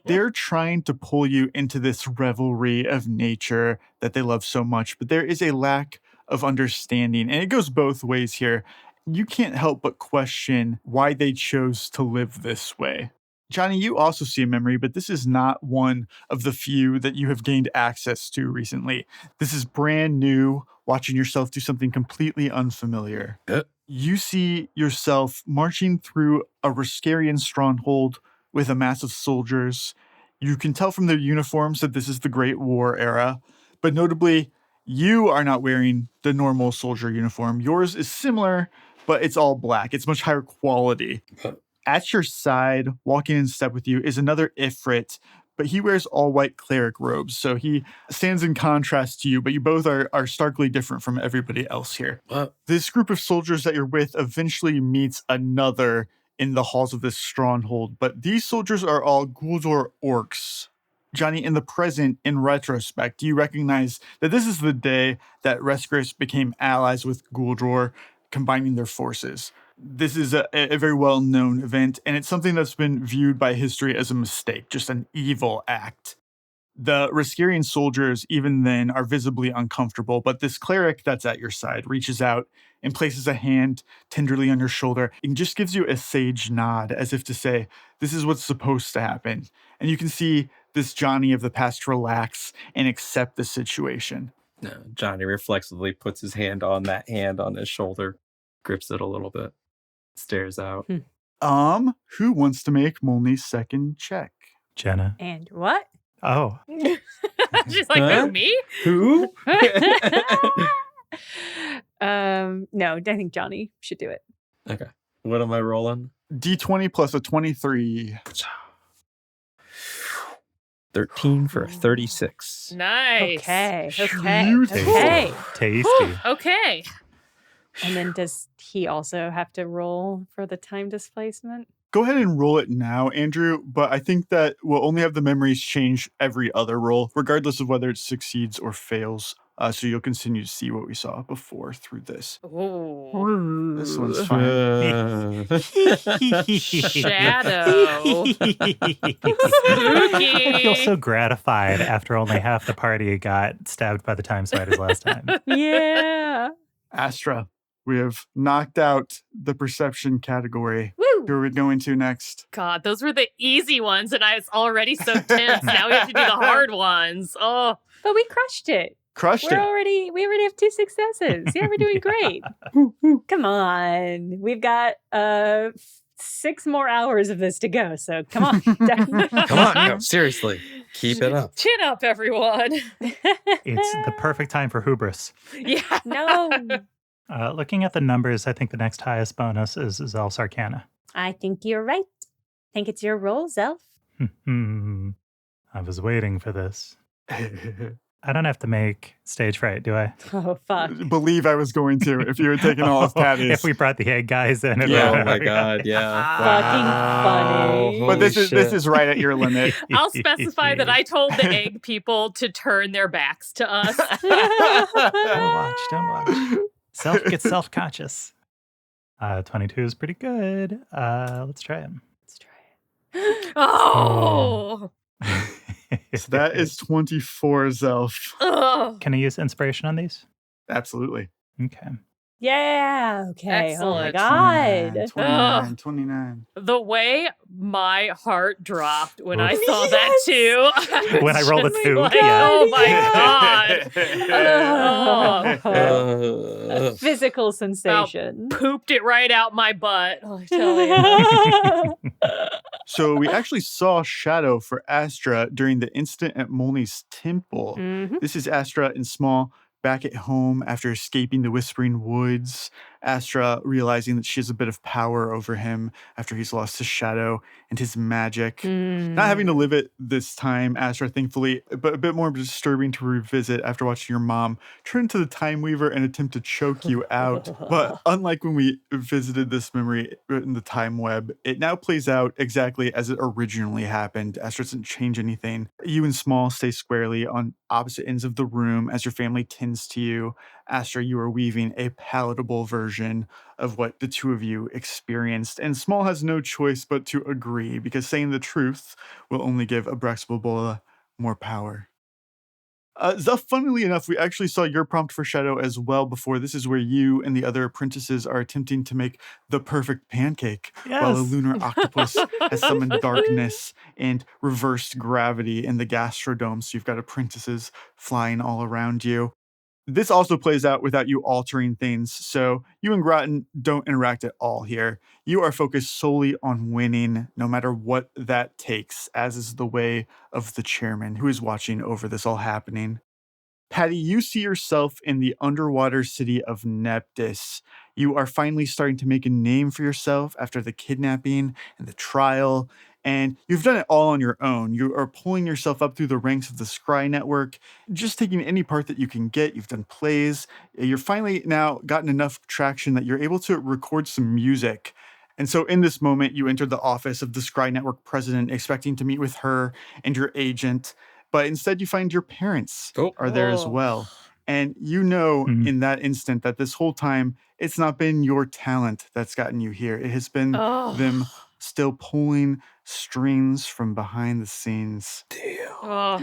They're trying to pull you into this revelry of nature that they love so much, but there is a lack of understanding, and it goes both ways here. You can't help but question why they chose to live this way. Johnny, you also see a memory, but this is not one of the few that you have gained access to recently. This is brand new, watching yourself do something completely unfamiliar. You see yourself marching through a Riskarian stronghold with a mass of soldiers. You can tell from their uniforms that this is the Great War era, but notably, you are not wearing the normal soldier uniform. Yours is similar, but it's all black. It's much higher quality. At your side, walking in step with you, is another Ifrit, but he wears all white cleric robes, so he stands in contrast to you, but you both are starkly different from everybody else here. This group of soldiers that you're with eventually meets another in the halls of this stronghold, but these soldiers are all Guldur orcs. Johnny, in the present, in retrospect, do you recognize that this is the day that Reskris became allies with Guldur, combining their forces? This is a very well-known event, and it's something that's been viewed by history as a mistake, just an evil act. The Riskarian soldiers, even then, are visibly uncomfortable, but this cleric that's at your side reaches out and places a hand tenderly on your shoulder and just gives you a sage nod, as if to say, this is what's supposed to happen. And you can see this Johnny of the past relax and accept the situation. Johnny reflexively puts his hand on that hand on his shoulder, grips it a little bit, stares out. Who wants to make Molni's second check? Jenna. And what? Oh. She's like, Huh? "Who, me?" Who? No, I think Johnny should do it. Okay. What am I rolling? D20 plus a 23. 13 for a 36. Nice. Okay. Beautiful. Okay. Tasty. Okay. And then does he also have to roll for the time displacement? Go ahead and roll it now, Andrew, but I think that we'll only have the memories change every other roll, regardless of whether it succeeds or fails. So you'll continue to see what we saw before through this. Ooh. This one's fine. Shadow. I feel Spooky. so gratified after only half the party got stabbed by the time spiders last time. Yeah. Astra, we have knocked out the perception category. Woo. Who are we going to next? God, those were the easy ones, and I was already so tense. Now we have to do the hard ones. Oh, But we crushed it. Crushed We it. already have 2 successes. Yeah, we're doing great. Come on. We've got 6 more hours of this to go, so come on. Come on, no, seriously. Keep it up. chin up, everyone. It's the perfect time for hubris. Yeah. No. Looking at the numbers, I think the next highest bonus is Elf's Arcana. I think you're right. Think it's your roll, Zelf. I was waiting for this. I don't have to make stage fright, do I? Oh, fuck. Believe I was going to if you had taken all of Patty's. If we brought the egg guys in. and Yeah. Oh my god, yeah. Fucking funny. But this is right at your limit. I'll specify that I told the egg people to turn their backs to us. Don't watch. Gets self-conscious. 22 is pretty good. Let's try it. Let's try it. Oh. So that is 24, Zelf. Ugh. Can I use inspiration on these? Absolutely. Okay. Yeah. Okay. Oh my Excellent. God. 29, 29. The way my heart dropped when I Oof. saw that Yes. too. I When I was rolled a just 2, like, yeah. oh my God. Physical sensation. Pooped it right out my butt. I tell you. So we actually saw Shadow for Astra during the incident at Molni's temple. Mhm. This is Astra in small, back at home after escaping the Whispering Woods. Astra realizing that she has a bit of power over him after he's lost his shadow and his magic. Not having to live it this time, Astra, thankfully, but a bit more disturbing to revisit after watching your mom turn to the Time Weaver and attempt to choke you out. But unlike when we visited this memory in the Time Web, it now plays out exactly as it originally happened. Astra doesn't change anything. You and Small stay squarely on opposite ends of the room as your family tends to you. Astra, you are weaving a palatable version of what the two of you experienced, and Small has no choice but to agree, because saying the truth will only give Abraxabola more power. Zuff, funnily enough, we actually saw your prompt for Shadow as well before. This is where you and the other apprentices are attempting to make the perfect pancake, while a Yes. lunar octopus has summoned darkness and reversed gravity in the gastrodome, so you've got apprentices flying all around you. This also plays out without you altering things, so you and Groton don't interact at all here. You are focused solely on winning, no matter what that takes, as is the way of the chairman who is watching over this all happening. Patty, you see yourself in the underwater city of Neptus. You are finally starting to make a name for yourself after the kidnapping and the trial, and you've done it all on your own. You are pulling yourself up through the ranks of the Scry Network, just taking any part that you can get. You've done plays. You're finally now gotten enough traction that you're able to record some music. And so in this moment, you enter the office of the Scry Network president, expecting to meet with her and your agent. But instead, you find your parents are there as well. And you know in that instant that this whole time, it's not been your talent that's gotten you here. It has been them still pulling strings from behind the scenes. Oh,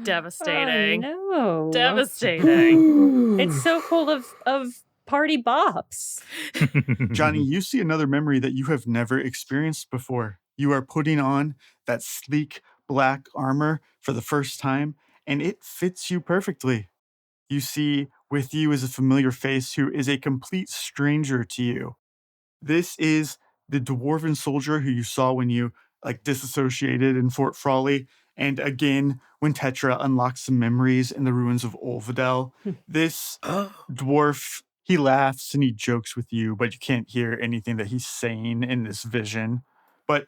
devastating. Oh, no. Devastating. It's so full of party bops. Johnny, you see another memory that you have never experienced before. You are putting on that sleek black armor for the first time, and it fits you perfectly. You see with you is a familiar face who is a complete stranger to you. This is the dwarven soldier who you saw when you disassociated in Fort Frawley, and again when Tetra unlocks some memories in the ruins of Olvidel. This dwarf, he laughs and he jokes with you, but you can't hear anything that he's saying in this vision. But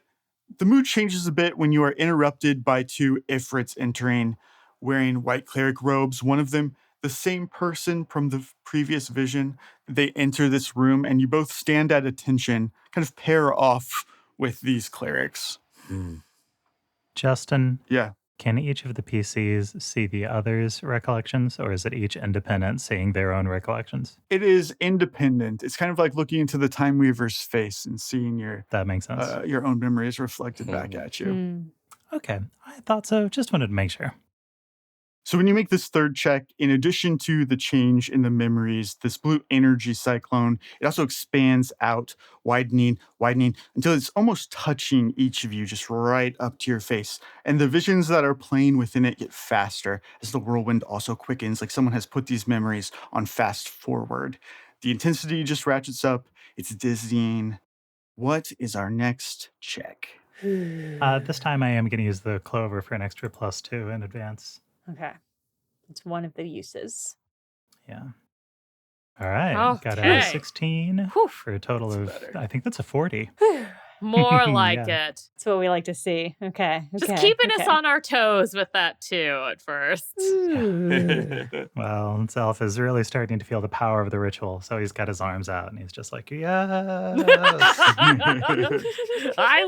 the mood changes a bit when you are interrupted by two Ifrits entering, wearing white cleric robes. One of them, the same person from the previous vision. They enter this room and you both stand at attention, kind of pair off with these clerics. Justin, Yeah. can each of the PCs see the other's recollections, or is it each independent seeing their own recollections? It is independent. It's kind of like looking into the Time Weaver's face and seeing That makes sense. your own memories reflected back at you. Okay, I thought so. Just wanted to make sure. So when you make this third check, in addition to the change in the memories, this blue energy cyclone, it also expands out, widening, until it's almost touching each of you, just right up to your face. And the visions that are playing within it get faster as the whirlwind also quickens, like someone has put these memories on fast forward. The intensity just ratchets up. It's dizzying. What is our next check? This time I am going to use the clover for an extra +2 in advance. Okay. It's one of the uses. Yeah. All right. Got a Okay. 16 Whew. for a total of, better. I think that's a 40. More like Yeah. it. That's what we like to see. Okay. Just keeping us on our toes with that too at first. Well, Zelf is really starting to feel the power of the ritual, so he's got his arms out and he's just like, yes. I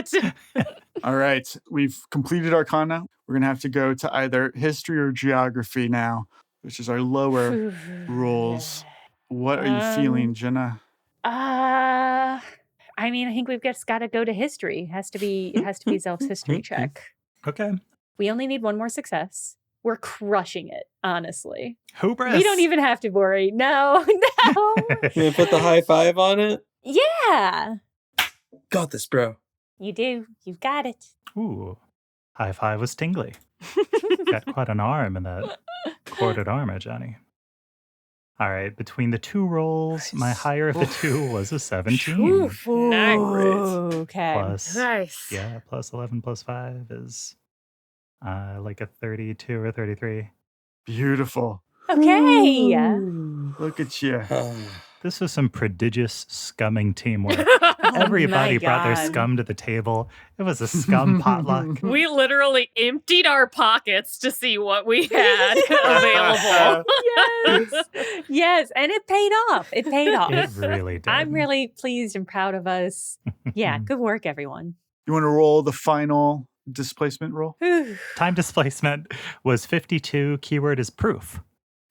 love it. All right, we've completed Arcana. We're going to have to go to either history or geography now. which is our lower rolls. What are you feeling, Jenna? I mean, I think we've just got to go to history. It has to be Zelf's history check. Okay. We only need one more success. We're crushing it, honestly. Hubris. We don't even have to worry. No. You gonna put the high five on it? Yeah. Got this, bro. You do. You've got it. Ooh. High five was tingly. Got quite an arm in that corded armor, Johnny. All right, between the two rolls, my higher of the two was a 17. Nice. Okay. Plus, Nice. yeah, plus 11 plus 5 is like a 32 or 33. Beautiful. Okay. Look at you. This was some prodigious scumming teamwork. Oh Everybody my brought their God. scum to the table. It was a scum potluck. We literally emptied our pockets to see what we had available. Yes. Yes. And it paid off. It paid off. It really did. I'm really pleased and proud of us. Yeah. Good work, everyone. You want to roll the final displacement roll? Time displacement was 52. Keyword is proof.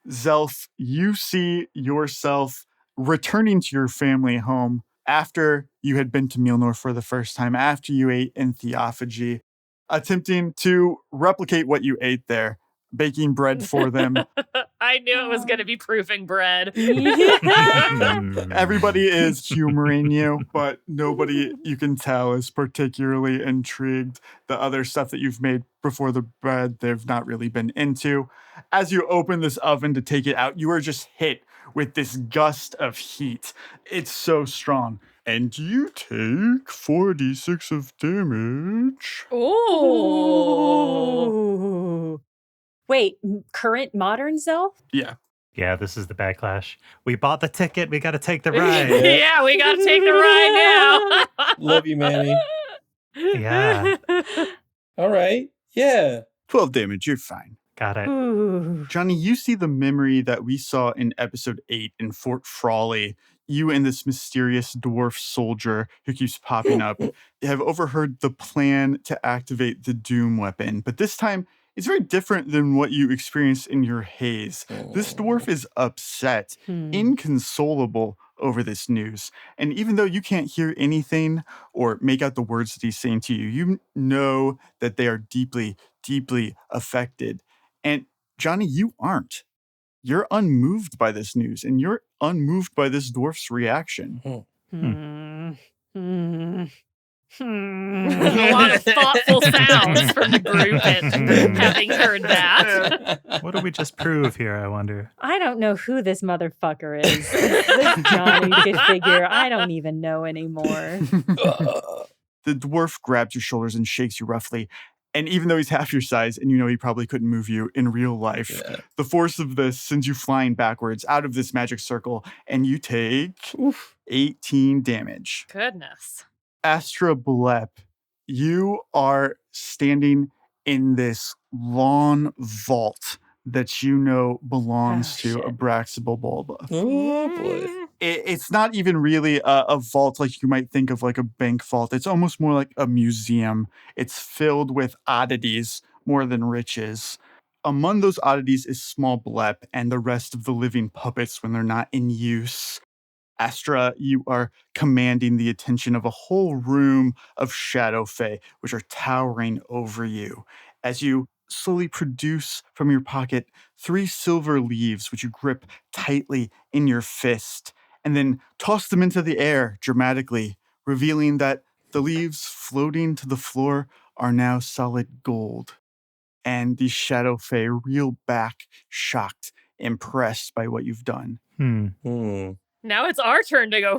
Zelf, you see yourself returning to your family home after you had been to Mjolnir for the first time, after you ate in Theophagy, attempting to replicate what you ate there, baking bread for them. I knew it was going to be proofing bread. Everybody is humoring you, but nobody, you can tell, is particularly intrigued. The other stuff that you've made before the bread, they've not really been into. As you open this oven to take it out, you are just hit with this gust of heat. It's so strong. And you take 4d6 of damage. Ooh. Wait, current modern Zelf? Yeah. Yeah, this is the backlash. We bought the ticket. We got to take the ride. Yeah, we got to take the ride now. Love you, Manny. Yeah, All right. Yeah. 12 damage, you're fine. got it. Ooh. Johnny, you see the memory that we saw in episode 8 in Fort Frawley. You and this mysterious dwarf soldier who keeps popping up have overheard the plan to activate the Doom weapon. But this time, it's very different than what you experienced in your haze. This dwarf is upset, inconsolable over this news. And even though you can't hear anything or make out the words that he's saying to you, you know that they are deeply, deeply affected. And Johnny, you aren't. You're unmoved by this news, and you're unmoved by this dwarf's reaction. A lot of thoughtful sounds from the group having heard that. What did we just prove here, I wonder? I don't know who this motherfucker is. This Johnny kid figure, I don't even know anymore. The dwarf grabs your shoulders and shakes you roughly. And even though he's half your size and you know he probably couldn't move you in real life, the force of this sends you flying backwards out of this magic circle, and you take 18 damage. Goodness. Astra Blep, you are standing in this long vault that you know belongs to shit. Abraxable Bulba. Oh, boy. It's not even really a vault like you might think of, like a bank vault. It's almost more like a museum. It's filled with oddities more than riches. Among those oddities is Small Blep and the rest of the living puppets when they're not in use. Astra, you are commanding the attention of a whole room of Shadow Fae, which are towering over you. As you slowly produce from your pocket 3 silver leaves, which you grip tightly in your fist, and then toss them into the air dramatically, revealing that the leaves floating to the floor are now solid gold. And the Shadow Fae reel back, shocked, impressed by what you've done. Now it's our turn to go,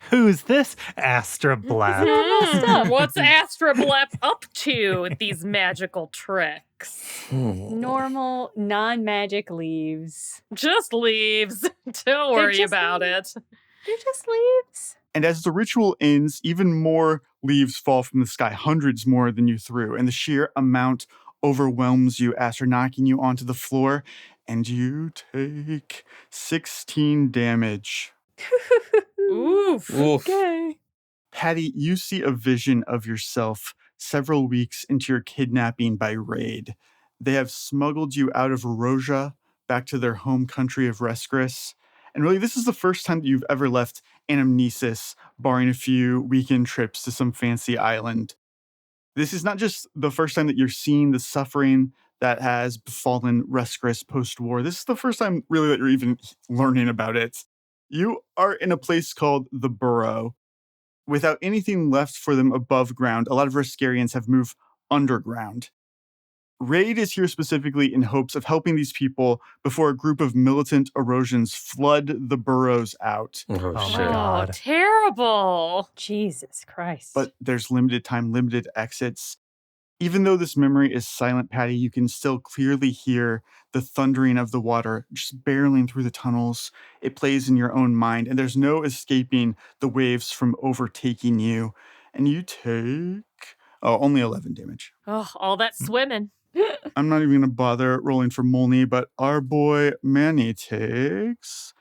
Who's this Astra Blap? What's Astra Blep up to with these magical tricks? Normal, non-magic leaves. Just leaves. Don't worry just about leaves. it. They're just leaves. And as the ritual ends, even more leaves fall from the sky, hundreds more than you threw, and the sheer amount overwhelms you, Astra, knocking you onto the floor, and you take 16 damage. Oof. Okay. Patty, you see a vision of yourself several weeks into your kidnapping by Raid. They have smuggled you out of Erosia back to their home country of Rescris. And really, this is the first time that you've ever left Anamnesis, barring a few weekend trips to some fancy island. This is not just the first time that you're seeing the suffering that has befallen Rescris post-war. This is the first time, really, that you're even learning about it. You are in a place called the Burrow. Without anything left for them above ground, a lot of Rescarians have moved underground. Raid is here specifically in hopes of helping these people before a group of militant Erosians flood the burrows out. Oh, Oh shit. my Oh, God. terrible. Jesus Christ. But there's limited time, limited exits. Even though this memory is silent, Patty, you can still clearly hear the thundering of the water just barreling through the tunnels. It plays in your own mind, and there's no escaping the waves from overtaking you. And you take only 11 damage. Oh, all that swimming. I'm not even going to bother rolling for Molni, but our boy Manny takes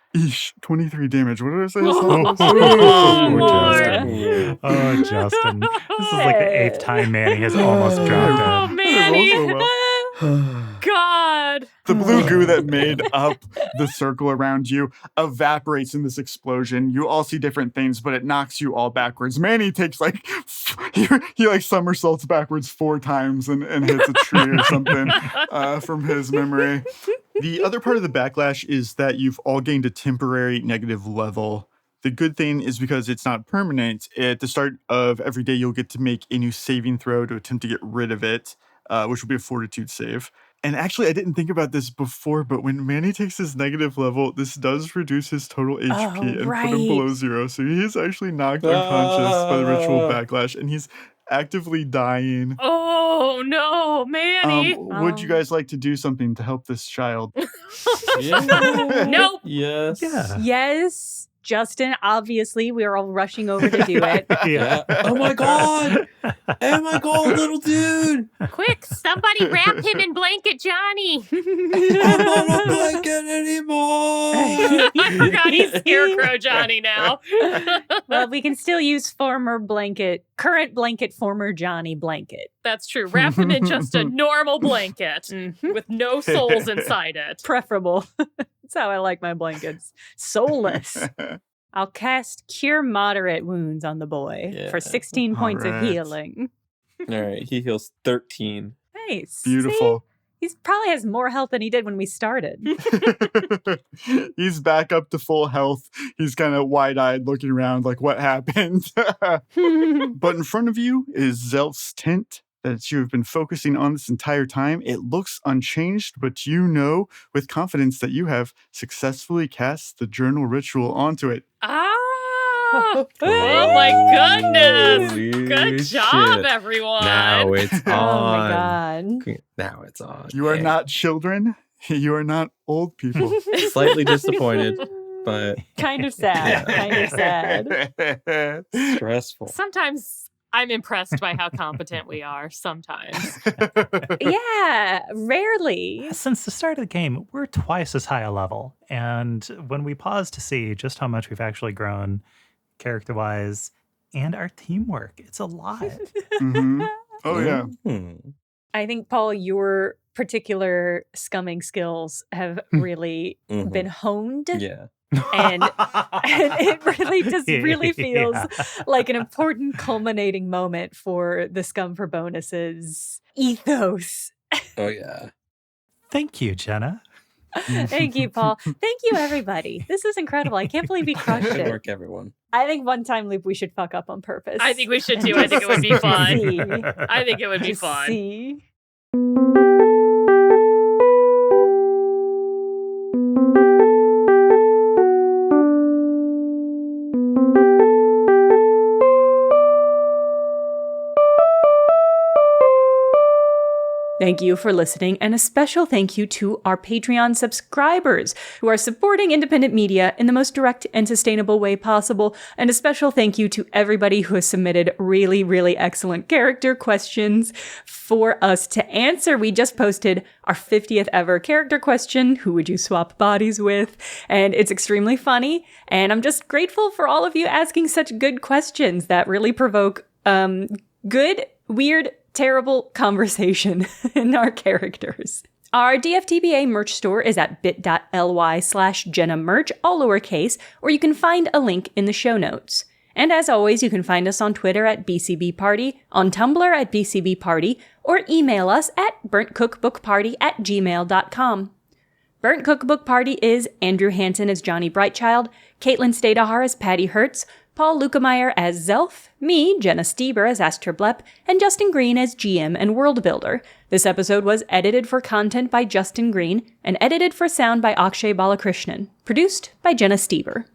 23 damage. What did I say? Oh, Oh, Lord. Justin. Oh, Justin. This is like the 8th time Manny has almost dropped Oh, it. Manny. Roll so well. God. The blue goo that made up the circle around you evaporates in this explosion. You all see different things, but it knocks you all backwards. Manny takes he like somersaults backwards 4 times and hits a tree or something from his memory. The other part of the backlash is that you've all gained a temporary negative level. The good thing is because it's not permanent, at the start of every day, you'll get to make a new saving throw to attempt to get rid of it, which will be a fortitude save. And actually, I didn't think about this before, but when Manny takes his negative level, this does reduce his total HP and put him right. below 0. So he's actually knocked unconscious by the ritual backlash, and he's actively dying. Oh, no, Manny. Would you guys like to do something to help this child? Yeah. Nope. Yes. Yeah. yes, Justin, obviously, we're all rushing over to do it. Yeah. Oh my god! Oh my god, little dude! Quick, somebody wrap him in blanket Johnny. I'm not a blanket anymore! I forgot he's Scarecrow Johnny now. Well, we can still use current blanket, former Johnny blanket. That's true. Wrap him in just a normal blanket with no souls inside it. Preferable. That's how I like my blankets. Soulless. I'll cast Cure Moderate Wounds on the boy Yeah. for 16 points of Alright. healing. Alright, he heals 13. Nice. Beautiful. See? He probably has more health than he did when we started. He's back up to full health. He's kind of wide-eyed looking around like, what happened? But in front of you is Zelf's tent that you have been focusing on this entire time. It looks unchanged, but you know with confidence that you have successfully cast the journal ritual onto it. Ah! Oh my goodness! Holy Good job, shit. everyone. Now it's Oh my on. god. Now it's on. You are Yeah. not children. You are not old people. Slightly disappointed, but Kind of sad. Yeah. Kind of sad. stressful. Sometimes I'm impressed by how competent we are. Sometimes. Yeah, rarely. Since the start of the game, we're twice as high a level. And when we pause to see just how much we've actually grown character-wise and our teamwork, it's a lot. Mhm. Oh, yeah. Hmm. I think, Paul, your particular scumming skills have really Mhm. been honed. Yeah. And it really just really feels Yeah. like an important culminating moment for the Scum for Bonuses ethos. Oh yeah. Thank you, Jenna. Thank you, Paul. Thank you, everybody. This is incredible. I can't believe we crushed Good it. work, everyone. I think one time loop we should fuck up on purpose. I think we should too. I think it would be fun. See. I think it would be Just fun. See. Thank you for listening, and a special thank you to our Patreon subscribers who are supporting independent media in the most direct and sustainable way possible, and a special thank you to everybody who has submitted really, really excellent character questions for us to answer. We just posted our 50th ever character question, who would you swap bodies with? And it's extremely funny, and I'm just grateful for all of you asking such good questions that really provoke good, weird terrible conversation in our characters. Our DFTBA merch store is at bit.ly/JennaMerch, all lowercase, or you can find a link in the show notes. And as always, you can find us on Twitter at BCBParty, on Tumblr at BCBParty, or email us at burntcookbookparty@gmail.com. Burnt Cookbook Party is Andrew Hansen as Johnny Brightchild, Caitlin Stayduhar as Patty Hertz, Paul Luetkemeyer as Zelf, me, Jenna Stoeber as Aster Blepp, and Justin Green as GM and World Builder. This episode was edited for content by Justin Green and edited for sound by Akshay Balakrishnan. Produced by Jenna Stoeber.